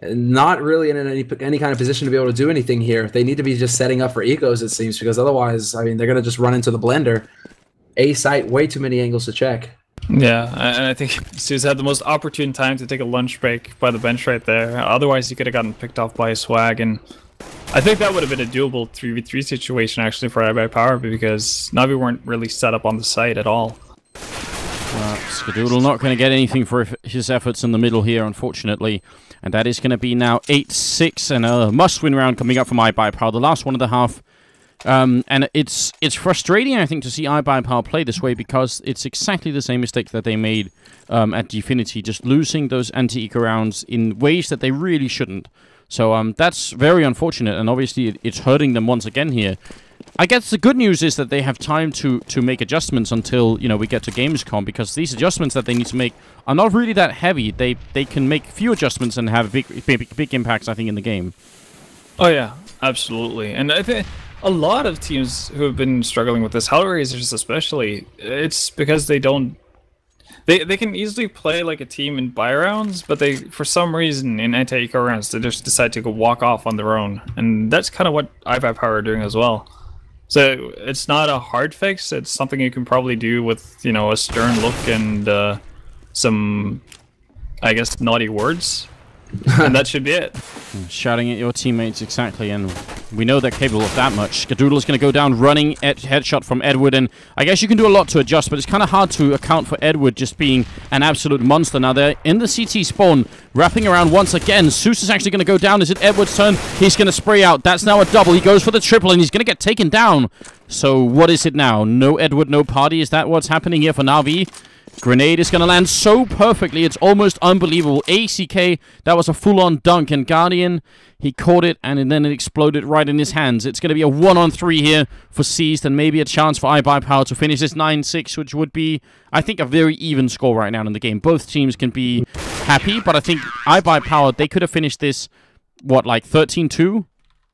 not really in any kind of position to be able to do anything here. They need to be just setting up for ecos, it seems, because otherwise, I mean, they're going to just run into the blender. A site, way too many angles to check. Yeah, and I think Sue's had the most opportune time to take a lunch break by the bench right there. Otherwise, he could have gotten picked off by a swag, and I think that would have been a doable 3v3 situation actually for iBUYPOWER, because Na'Vi weren't really set up on the site at all. Skadoodle not going to get anything for his efforts in the middle here, unfortunately. And that is going to be now 8-6, and a must-win round coming up from iBUYPOWER, the last one of the half. And it's frustrating, I think, to see iBUYPOWER play this way, because it's exactly the same mistake that they made at Gfinity, just losing those anti-eco rounds in ways that they really shouldn't. So that's very unfortunate, and obviously it's hurting them once again here. I guess the good news is that they have time to make adjustments until, you know, we get to Gamescom, because these adjustments that they need to make are not really that heavy. They can make few adjustments and have big impacts, I think, in the game. Oh yeah, absolutely. And I think a lot of teams who have been struggling with this, Hellraisers especially, it's because they don't... They can easily play like a team in buy rounds, but they, for some reason, in anti-eco rounds, they just decide to go walk off on their own. And that's kind of what iBUYPOWER are doing as well. So it's not a hard fix, it's something you can probably do with, you know, a stern look and some, I guess, naughty words. And that should be it. Shouting at your teammates, exactly, and we know they're capable of that much. Skadoodle is going to go down running headshot from Edward, and I guess you can do a lot to adjust, but it's kind of hard to account for Edward just being an absolute monster. Now they're in the CT spawn, wrapping around once again. Zeus is actually going to go down. Is it Edward's turn? He's going to spray out. That's now a double. He goes for the triple, and he's going to get taken down. So what is it now? No Edward, no party. Is that what's happening here for Na'Vi? Grenade is going to land so perfectly, it's almost unbelievable. ACK, that was a full-on dunk, and Guardian, he caught it, and then it exploded right in his hands. It's going to be a 1-on-3 here for Seized, and maybe a chance for iBUYPOWER to finish this 9-6, which would be, I think, a very even score right now in the game. Both teams can be happy, but I think iBUYPOWER, they could have finished this, what, like 13-2?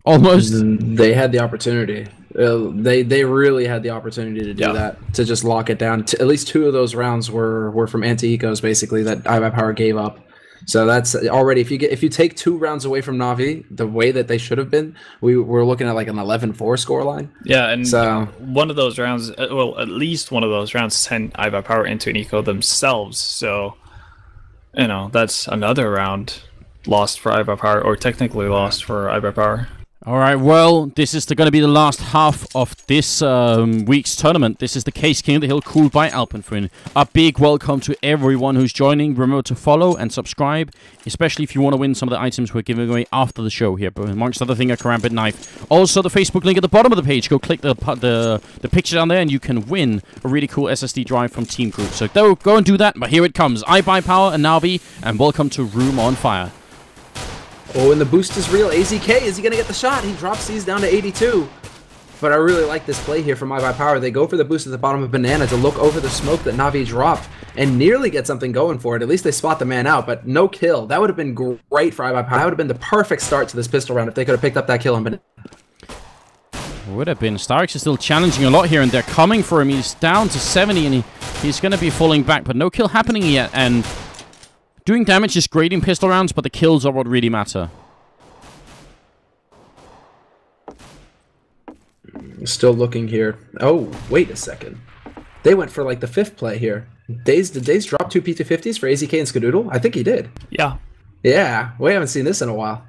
Almost. They had the opportunity. They really had the opportunity to do that, to just lock it down. At least 2 of those rounds were from anti-ecos, basically, that iBUYPOWER gave up. So that's already, if you take 2 rounds away from Na'Vi, the way that they should have been, we're looking at like an 11-4 scoreline. Yeah, and so one of those rounds, well, at least one of those rounds sent iBUYPOWER into an eco themselves. So, you know, that's another round lost for iBUYPOWER, or technically lost for iBUYPOWER. Alright, well, this is going to be the last half of this week's tournament. This is the Caseking of the Hill, cooled by Alpenföhn. A big welcome to everyone who's joining. Remember to follow and subscribe, especially if you want to win some of the items we're giving away after the show here. But amongst other things, a karambit knife. Also, the Facebook link at the bottom of the page. Go click the picture down there, and you can win a really cool SSD drive from Team Group. So go and do that. But here it comes. iBUYPOWER and Na'Vi, and welcome to Room on Fire. Oh, and the boost is real. AZK, is he going to get the shot? He drops these down to 82. But I really like this play here from iBUYPOWER. They go for the boost at the bottom of Banana to look over the smoke that Na'Vi dropped and nearly get something going for it. At least they spot the man out, but no kill. That would have been great for iBUYPOWER. That would have been the perfect start to this pistol round if they could have picked up that kill on Banana. Would have been. Starix is still challenging a lot here, and they're coming for him. He's down to 70, and he's going to be falling back, but no kill happening yet, and doing damage is great in pistol rounds, but the kills are what really matter. Still looking here. Oh, wait a second. They went for like the 5th play here. Did Daze drop 2 P250s for AZK and Skadoodle? I think he did. Yeah. Yeah, we haven't seen this in a while.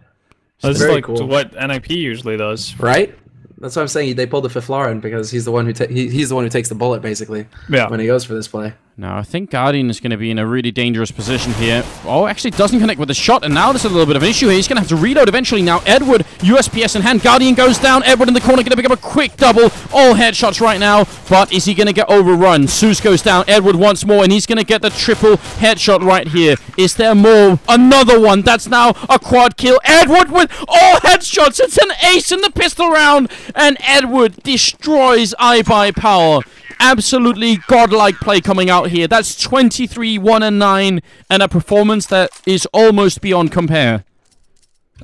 This is like cool. What NIP usually does. Right? That's what I'm saying. They pulled the 5th Lauren because he's the one who he's the one who takes the bullet basically. Yeah. When he goes for this play. Now I think Guardian is going to be in a really dangerous position here. Oh, actually doesn't connect with the shot, and now there's a little bit of an issue here. He's going to have to reload eventually. Now Edward, USPS in hand. Guardian goes down. Edward in the corner, going to pick up a quick double. All headshots right now, but is he going to get overrun? Zeus goes down. Edward once more, and he's going to get the triple headshot right here. Is there more? Another one. That's now a quad kill. Edward with all headshots. It's an ace in the pistol round, and Edward destroys iBUYPOWER. Absolutely godlike play coming out here. That's 23, 1 and 9, and a performance that is almost beyond compare.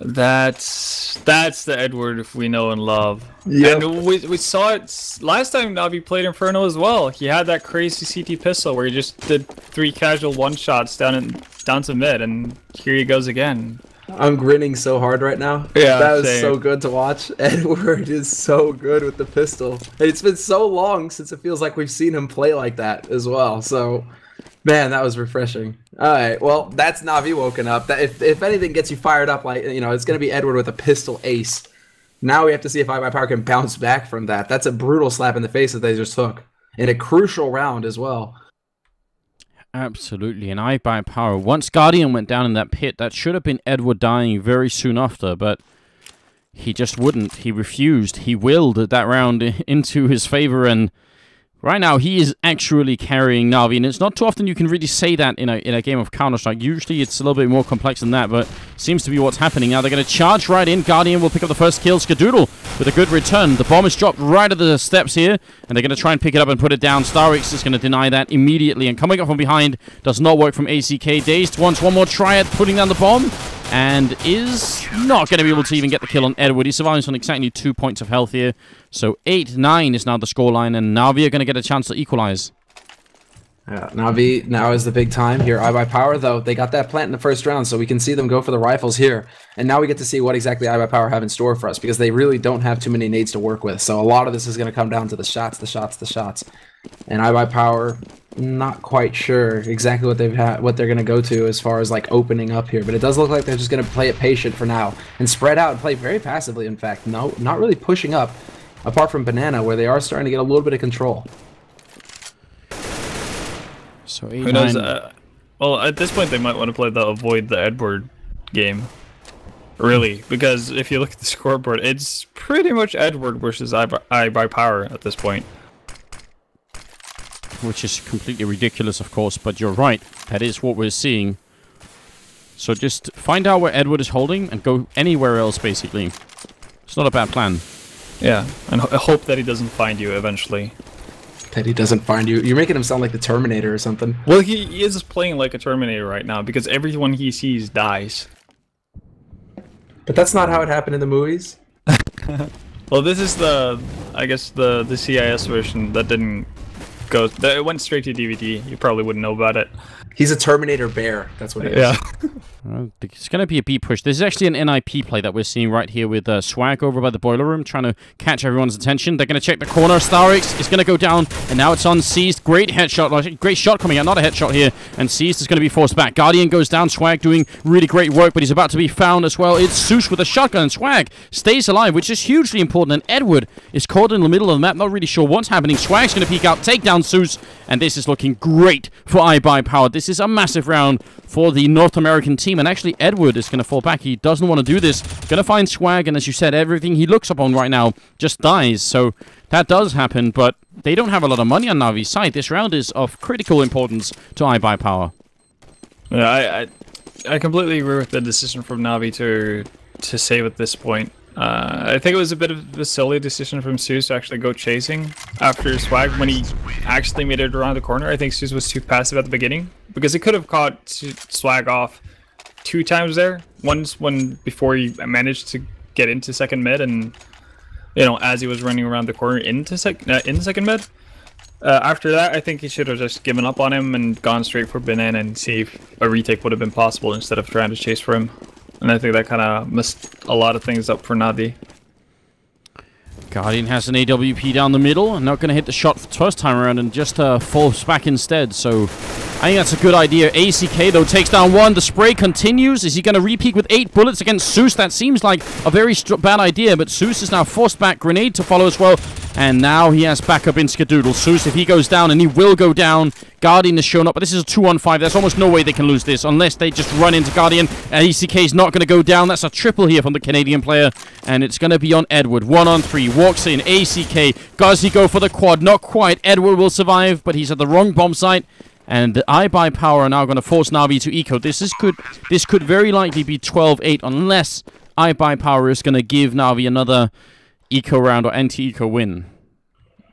That's the Edward we know and love. Yep. And we saw it last time Na'Vi played Inferno as well. He had that crazy CT pistol where he just did 3 casual one-shots down to mid, and here he goes again. I'm grinning so hard right now. Yeah, that was same. so good to watch. Edward is so good with the pistol. It's been so long since it feels like we've seen him play like that as well. So, man, that was refreshing. All right, well, that's Na'Vi woken up. That if anything gets you fired up, like it's gonna be Edward with a pistol ace. Now we have to see if iBUYPOWER can bounce back from that. That's a brutal slap in the face that they just took in a crucial round as well. Absolutely, and iBUYPOWER. Once Guardian went down in that pit, that should have been Edward dying very soon after, but he just wouldn't. He refused. He willed that round into his favor, and right now he is actually carrying Na'Vi, and it's not too often you can really say that in a game of Counter-Strike. Usually it's a little bit more complex than that, but seems to be what's happening now. They're going to charge right in. Guardian will pick up the first kill. Skadoodle with a good return. The bomb is dropped right at the steps here, and they're going to try and pick it up and put it down. Starix is going to deny that immediately, and coming up from behind does not work from ACK. Dazed wants one more try at putting down the bomb, and is not going to be able to even get the kill on Edward. He survives on exactly 2 points of health here. So 8-9 is now the scoreline, and Na'Vi are going to get a chance to equalize. Yeah, Na'Vi now is the big time here. iBUYPOWER, though, they got that plant in the first round, so we can see them go for the rifles here. And now we get to see what exactly iBUYPOWER have in store for us, because they really don't have too many nades to work with. So a lot of this is going to come down to the shots. And iBUYPOWER, not quite sure exactly what they're going to go to as far as like opening up here, but it does look like they're just going to play it patient for now and spread out and play very passively. In fact, no, not really pushing up, apart from Banana, where they are starting to get a little bit of control. So who knows? Well, at this point, they might want to play the avoid the Edward game. Really, because if you look at the scoreboard, it's pretty much Edward versus iBUYPOWER at this point. Which is completely ridiculous, of course, but you're right. That is what we're seeing. So just find out where Edward is holding and go anywhere else, basically. It's not a bad plan. Yeah, and hope that he doesn't find you eventually. That he doesn't find you. You're making him sound like the Terminator or something. Well, he is playing like a Terminator right now, because everyone he sees dies. But that's not how it happened in the movies. Well, this is I guess the CIS version that didn't go. It went straight to DVD. You probably wouldn't know about it. He's a Terminator bear. That's what he is. Yeah. It's going to be a B push. This is actually an NIP play that we're seeing right here with Swag over by the boiler room, trying to catch everyone's attention. They're going to check the corner. Starix is going to go down, and now it's on Seized. Great headshot. Great shot coming out. Not a headshot here. And Seized is going to be forced back. Guardian goes down. Swag doing really great work, but he's about to be found as well. It's Zeus with a shotgun, and Swag stays alive, which is hugely important. And Edward is caught in the middle of the map, not really sure what's happening. Swag's going to peek out, take down Zeus, and this is looking great for iBUYPOWER. This is a massive round for the North American team, and actually Edward is going to fall back. He doesn't want to do this. Going to find Swag, and as you said, everything he looks upon right now just dies. So that does happen, but they don't have a lot of money on Navi's side. This round is of critical importance to iBUYPOWER. Yeah, I completely agree with the decision from Na'Vi to save at this point. I think it was a bit of a silly decision from Zeus to actually go chasing after Swag when he actually made it around the corner. I think Zeus was too passive at the beginning, because he could have caught Swag off 2 times there. Once before he managed to get into second mid, and as he was running around the corner into second mid. After that, I think he should have just given up on him and gone straight for Banana and see if a retake would have been possible instead of trying to chase for him. And I think that kind of messed a lot of things up for Na'Vi. Guardian has an AWP down the middle, not going to hit the shot first time around and just falls back instead. So I think that's a good idea. ACK, though, takes down one. The spray continues. Is he going to repeat with 8 bullets against Zeus? That seems like a very bad idea, but Zeus is now forced back. Grenade to follow as well. And now he has backup in Skadoodle. Zeus, if he goes down, and he will go down, Guardian has shown up, but this is a 2-on-5. There's almost no way they can lose this unless they just run into Guardian. ACK is not going to go down. That's a triple here from the Canadian player, and it's going to be on Edward. 1-on-3, walks in. ACK, does he go for the quad? Not quite. Edward will survive, but he's at the wrong bomb site. And the iBUYPOWER are now going to force Na'Vi to eco. This could very likely be 12-8 unless iBUYPOWER is going to give Na'Vi another eco round or anti-eco win.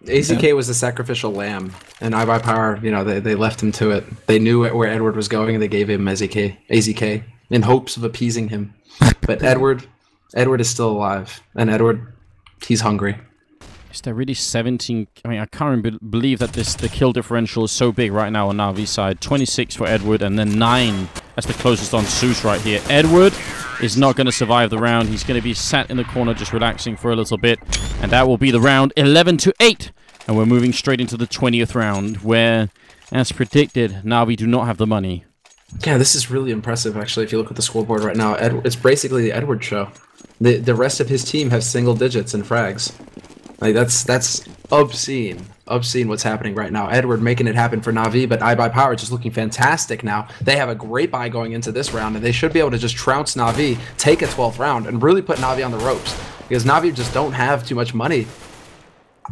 ACK was the sacrificial lamb, and iBUYPOWER, they left him to it. They knew where Edward was going, and they gave him AZK in hopes of appeasing him. But Edward is still alive, and Edward, he's hungry. Is there really 17? I mean, I can't believe that the kill differential is so big right now on Na'Vi's side. 26 for Edward, and then 9 as the closest on Zeus right here. Edward is not going to survive the round. He's going to be sat in the corner just relaxing for a little bit. And that will be the round 11-8. And we're moving straight into the 20th round where, as predicted, Na'Vi do not have the money. Yeah, this is really impressive, actually, if you look at the scoreboard right now. It's basically the Edward show. The rest of his team have single digits in frags. Like, that's obscene. Obscene what's happening right now. Edward making it happen for Na'Vi, but iBUYPOWER just looking fantastic now. They have a great buy going into this round, and they should be able to just trounce Na'Vi, take a 12th round, and really put Na'Vi on the ropes. Because Na'Vi just don't have too much money.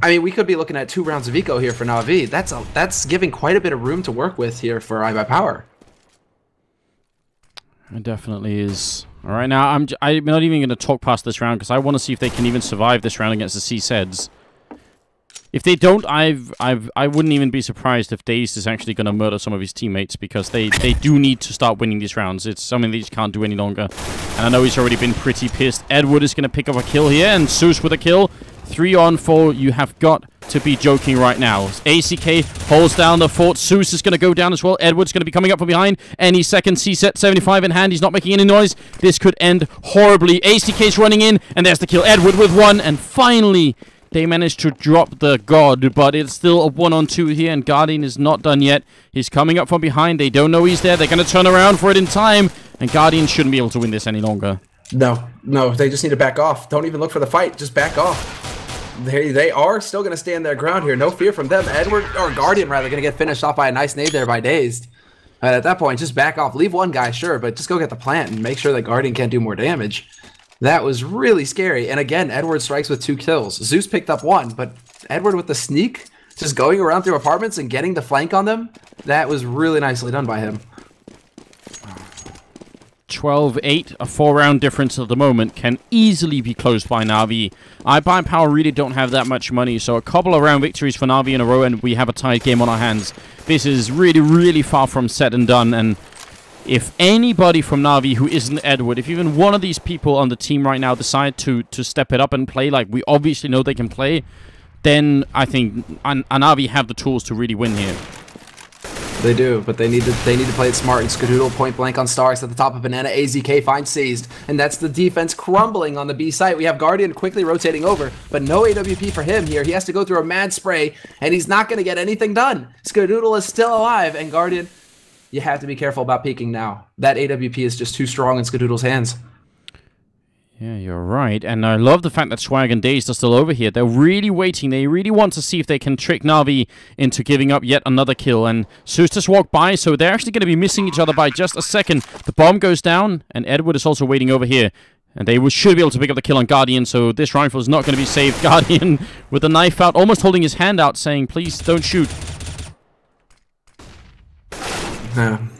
I mean, we could be looking at 2 rounds of eco here for Na'Vi. That's giving quite a bit of room to work with here for iBUYPOWER. It definitely is. All right, now I'm not even going to talk past this round because I want to see if they can even survive this round against the C-Seds. If they don't, I wouldn't even be surprised if Dazed is actually going to murder some of his teammates because they do need to start winning these rounds. It's something they just can't do any longer. And I know he's already been pretty pissed. Edward is going to pick up a kill here, and Zeus with a kill. 3 on 4. You have got to be joking right now. ACK holds down the fort. Zeus is going to go down as well. Edward's going to be coming up from behind any second. C-set 75 in hand. He's not making any noise. This could end horribly. ACK's running in, and there's the kill. Edward with 1, and finally they managed to drop the God, but it's still a 1-on-2 here, and Guardian is not done yet. He's coming up from behind. They don't know he's there. They're going to turn around for it in time, and Guardian shouldn't be able to win this any longer. No, they just need to back off. Don't even look for the fight. Just back off. They are still going to stand their ground here. No fear from them. Edward, or Guardian rather, going to get finished off by a nice nade there by Dazed. At that point, just back off. Leave one guy, sure, but just go get the plant and make sure that Guardian can't do more damage. That was really scary. And again, Edward strikes with 2 kills. Zeus picked up 1, but Edward with the sneak, just going around through apartments and getting the flank on them, that was really nicely done by him. 12-8, a 4-round difference at the moment, can easily be closed by Na'Vi. iBUYPOWER really don't have that much money, so a couple of round victories for Na'Vi in a row and we have a tied game on our hands. This is really, really far from said and done, and if anybody from Na'Vi who isn't Edward, if even one of these people on the team right now decide to step it up and play like we obviously know they can play, then I think Na'Vi have the tools to really win here. They do, but they need to play it smart. And Skadoodle point blank on Starks at the top of Banana. AZK finds Seized, and that's the defense crumbling on the B site. We have Guardian quickly rotating over, but no AWP for him here. He has to go through a mad spray, and he's not going to get anything done. Skadoodle is still alive, and Guardian, you have to be careful about peeking now. That AWP is just too strong in Skadoodle's hands. Yeah, you're right. And I love the fact that Swag and Dazed are still over here. They're really waiting. They really want to see if they can trick Na'Vi into giving up yet another kill. And Zeus just walked by, so they're actually going to be missing each other by just a second. The bomb goes down, and Edward is also waiting over here. And they should be able to pick up the kill on Guardian, so this rifle is not going to be saved. Guardian with the knife out, almost holding his hand out, saying, please don't shoot.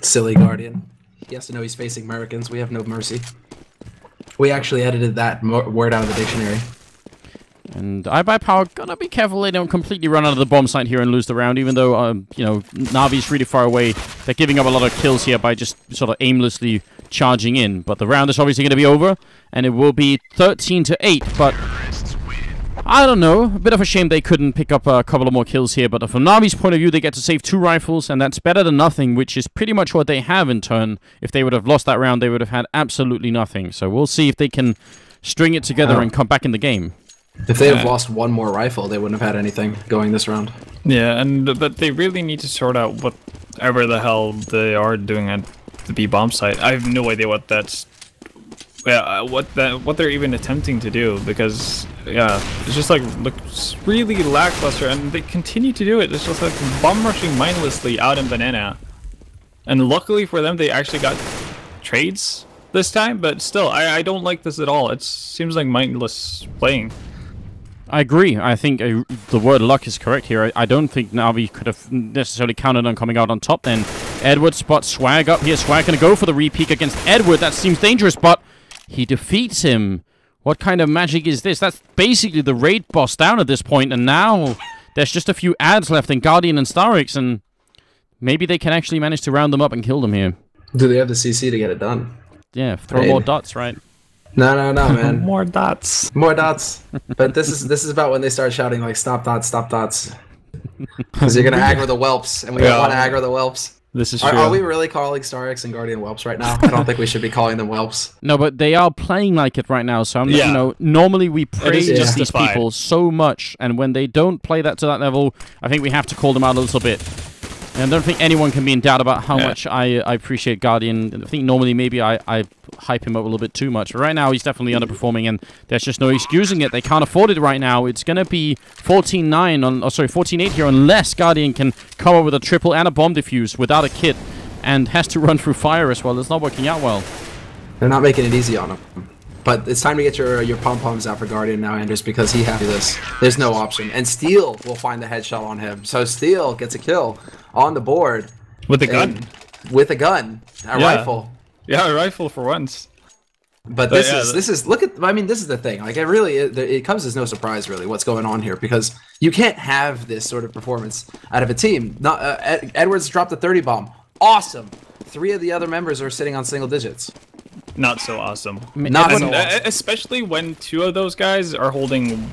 Silly Guardian. He has to know he's facing Americans. We have no mercy. We actually edited that word out of the dictionary. And iBUYPOWER gonna be careful they don't completely run out of the bomb site here and lose the round, even though, you know, Na'Vi's really far away. They're giving up a lot of kills here by just sort of aimlessly charging in. But the round is obviously going to be over, and it will be 13-8, but I don't know. A bit of a shame they couldn't pick up a couple of more kills here, but from Na'Vi's point of view, they get to save 2 rifles, and that's better than nothing, which is pretty much what they have in turn. If they would have lost that round, they would have had absolutely nothing. So we'll see if they can string it together and come back in the game. If they have lost 1 more rifle, they wouldn't have had anything going this round. Yeah, but they really need to sort out whatever the hell they are doing at the B bomb site. I have no idea what that's... Yeah, what they're even attempting to do, because yeah, it's just like looks really lackluster, and they continue to do it. It's just like bomb rushing mindlessly out in Banana, and luckily for them, they actually got trades this time. But still, I don't like this at all. It seems like mindless playing. I agree. I think the word luck is correct here. I don't think Na'Vi could have necessarily counted on coming out on top then. Edward spots Swag up here. Swag gonna go for the re-peek against Edward. That seems dangerous, but he defeats him. What kind of magic is this? That's basically the raid boss down at this point, and now there's just a few ads left in Guardian and Starix, and maybe they can actually manage to round them up and kill them here. Do they have the CC to get it done? Yeah, throw more dots, right? No, man. More dots. More dots. But this is about when they start shouting like stop dots, because you're gonna aggro the whelps, and we don't want to aggro the whelps. This is true. Are we really calling Starix and Guardian whelps right now? I don't think we should be calling them whelps. No, but they are playing like it right now. So I'm, you know, normally we praise these people so much, and when they don't play that to that level, I think we have to call them out a little bit. And I don't think anyone can be in doubt about how much I appreciate Guardian. I think normally maybe I hype him up a little bit too much. But right now, he's definitely underperforming, and there's just no excusing it. They can't afford it right now. It's going to be 14-9 on, 14-8 here, unless Guardian can come up with a triple and a bomb defuse without a kit, and has to run through fire as well. It's not working out well. They're not making it easy on him. But it's time to get your pom-poms out for Guardian now, Anders, because he has to do this. There's no option. And Steel will find the headshot on him. So Steel gets a kill on the board. With a gun. With a gun. A rifle. Yeah, a rifle for once. But this is look at, I mean, this is the thing. Like, it comes as no surprise, really, what's going on here, because you can't have this sort of performance out of a team. Edwards dropped a 30 bomb. Awesome. 3 of the other members are sitting on single digits. Not so awesome. Especially when 2 of those guys are holding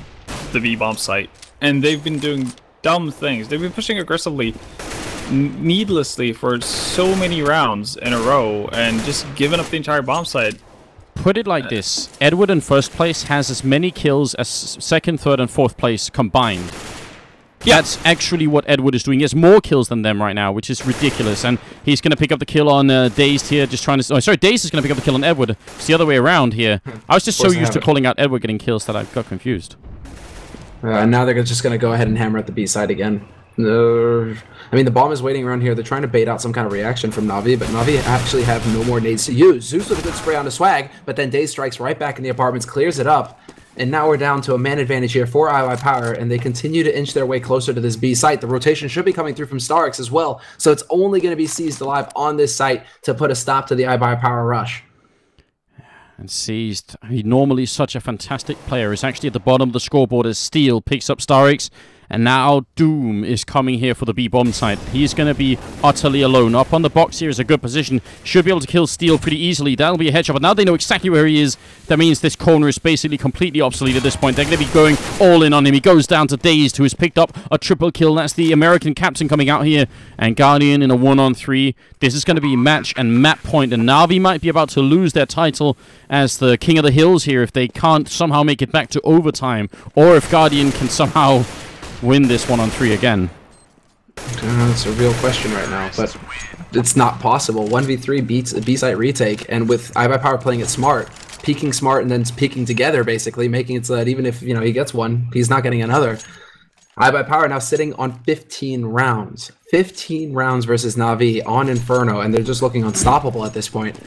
the B-bomb site, and they've been doing dumb things. They've been pushing aggressively, needlessly for so many rounds in a row, and just giving up the entire bomb site. Put it like this: Edward in first place has as many kills as second, third, and fourth place combined. Yeah. That's actually what Edward is doing. He has more kills than them right now, which is ridiculous. And he's going to pick up the kill on Dazed here, just trying to... Oh, sorry, Dazed is going to pick up the kill on Edward. It's the other way around here. I was just so used to calling out Edward getting kills that I got confused. Now they're just going to go ahead and hammer at the B side again. I mean, the bomb is waiting around here. They're trying to bait out some kind of reaction from Na'Vi, but Na'Vi actually have no more nades to use. Zeus with a good spray on the swag, but then Dazed strikes right back in the apartments, clears it up. And now we're down to a man advantage here for iBUYPOWER, and they continue to inch their way closer to this B site. The rotation should be coming through from Starix as well, so it's only going to be Seized alive on this site to put a stop to the iBUYPOWER rush. And Seized, he normally such a fantastic player, is actually at the bottom of the scoreboard as Steel picks up Starix. And now Doom is coming here for the B-bomb site. He's going to be utterly alone. Up on the box here is a good position. Should be able to kill Steel pretty easily. That'll be a headshot. But now they know exactly where he is. That means this corner is basically completely obsolete at this point. They're going to be going all in on him. He goes down to Dazed, who has picked up a triple kill. That's the American captain coming out here. And Guardian in a 1-on-3. This is going to be match and map point. And Na'Vi might be about to lose their title as the King of the Hills here if they can't somehow make it back to overtime. Or if Guardian can somehow win this 1-on-3 again. That's a real question right now, but it's not possible. 1v3 beats a B-site retake, and with iBUYPOWER playing it smart, peeking smart and then peeking together, basically, making it so that even if, you know, he gets one, he's not getting another. iBUYPOWER now sitting on 15 rounds. 15 rounds versus Na'Vi on Inferno, and they're just looking unstoppable at this point.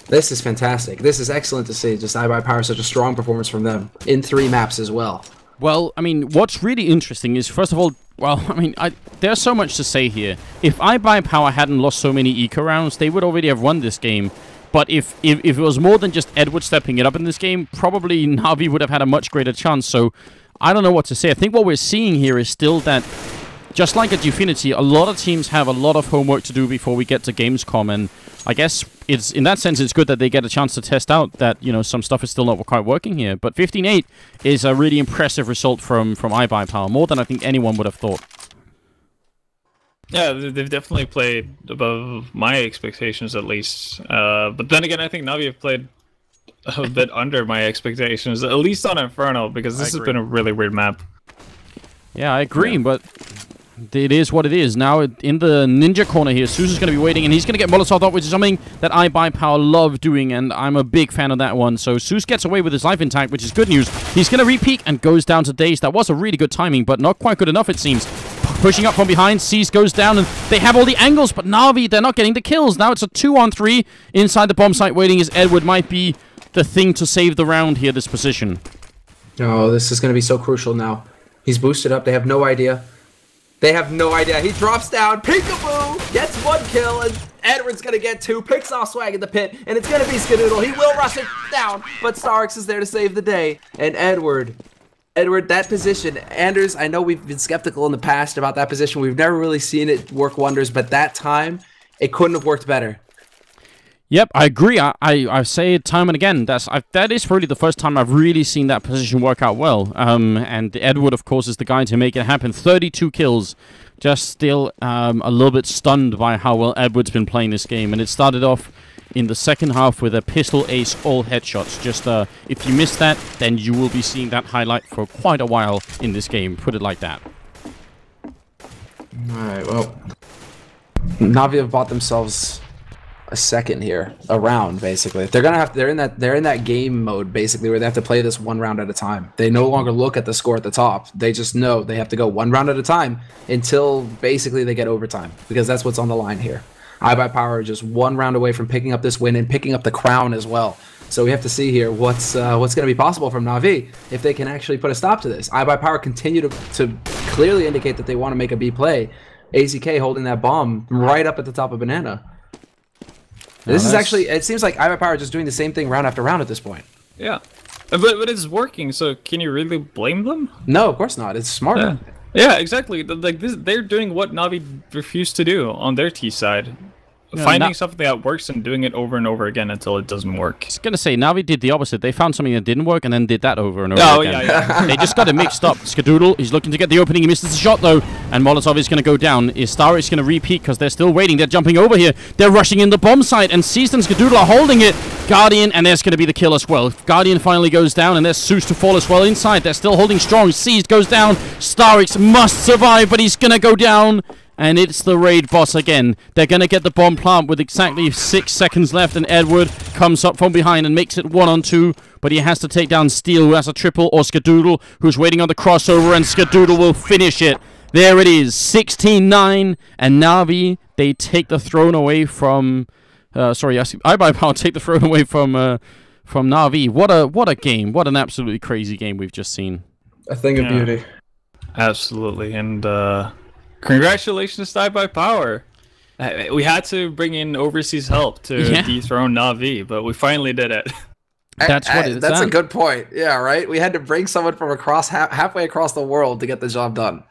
This is fantastic. This is excellent to see. Just iBUYPOWER, such a strong performance from them in 3 maps as well. Well, I mean, what's really interesting is, first of all, well, I mean, there's so much to say here. If iBUYPOWER hadn't lost so many eco rounds, they would already have won this game. But if it was more than just Edward stepping it up in this game, probably Na'Vi would have had a much greater chance. So, I don't know what to say. I think what we're seeing here is still that, just like at Ufinity, a lot of teams have a lot of homework to do before we get to Gamescom, and I guess it's in that sense it's good that they get a chance to test out that, you know, some stuff is still not quite working here. But 15-8 is a really impressive result from iBUYPOWER, more than I think anyone would have thought. Yeah, they've definitely played above my expectations at least. But then again, I think Na'Vi have played a bit under my expectations, at least on Inferno, because this has been a really weird map. Yeah, I agree, but it is what it is. Now, in the ninja corner here, Zeus is going to be waiting, and he's going to get Molotov up, which is something that iBUYPOWER love doing, and I'm a big fan of that one. So Zeus gets away with his life intact, which is good news. He's going to re-peek and goes down to Dazed. That was a really good timing, but not quite good enough, it seems. Pushing up from behind, Seized goes down, and they have all the angles, but Na'Vi, they're not getting the kills. Now it's a 2-on-3 inside the bomb site waiting, as Edward might be the thing to save the round here, this position. Oh, this is going to be so crucial now. He's boosted up. They have no idea. They have no idea. He drops down. Peekaboo! Gets 1 kill, and Edward's going to get 2. Picks off Swag in the pit, and it's going to be Skadoodle. He will rush it down, but Starix is there to save the day. And Edward, that position, Anders, I know we've been skeptical in the past about that position. We've never really seen it work wonders, but that time, it couldn't have worked better. Yep, I agree. I say it time and again. That is probably the first time I've really seen that position work out well. And Edward, of course, is the guy to make it happen. 32 kills just still a little bit stunned by how well Edward's been playing this game. And it started off in the second half with a pistol ace, all headshots. Just if you missed that, then you will be seeing that highlight for quite a while in this game. Put it like that. Alright, well, Na'Vi have bought themselves a second here, a round basically. They're gonna have they're in that game mode basically where they have to play this one round at a time. They no longer look at the score at the top. They just know they have to go one round at a time until basically they get overtime, because that's what's on the line here. iBUYPOWER just one round away from picking up this win and picking up the crown as well. So we have to see here what's going to be possible from Na'Vi if they can actually put a stop to this. iBUYPOWER continue to clearly indicate that they want to make a B play. AZK holding that bomb right up at the top of Banana. This is actually, it seems like iBUYPOWER just doing the same thing round after round at this point. Yeah, but it's working. So can you really blame them? No, of course not. It's smart. Yeah, exactly. Like this, they're doing what Na'Vi refused to do on their T side. Finding something that works and doing it over and over again until it doesn't work. I was going to say, Na'Vi did the opposite. They found something that didn't work and then did that over and over again. Yeah. They just got it mixed up. Skadoodle, he's looking to get the opening. He misses the shot, though. And Molotov is going to go down. Star is going to repeat because they're still waiting. They're jumping over here. They're rushing in the bomb site. And Seized and Skadoodle are holding it. Guardian, and there's going to be the kill as well. Guardian finally goes down, and there's Zeus to fall as well inside. They're still holding strong. Seized goes down. Starix must survive, but he's going to go down. And it's the raid boss again. They're going to get the bomb plant with exactly 6 seconds left. And Edward comes up from behind and makes it 1-on-2. But he has to take down Steel, who has a triple, or Skadoodle, who's waiting on the crossover. And Skadoodle will finish it. There it is, 16-9. And Na'Vi, they take the throne away from... iBUYPOWER take the throne away from Na'Vi. What a game. What an absolutely crazy game we've just seen. A thing of beauty. Absolutely. And... congratulations to iBUYPOWER. We had to bring in overseas help to dethrone Na'Vi, but we finally did it. That's what it is. That's a good point. Yeah, right? We had to bring someone from halfway across the world to get the job done.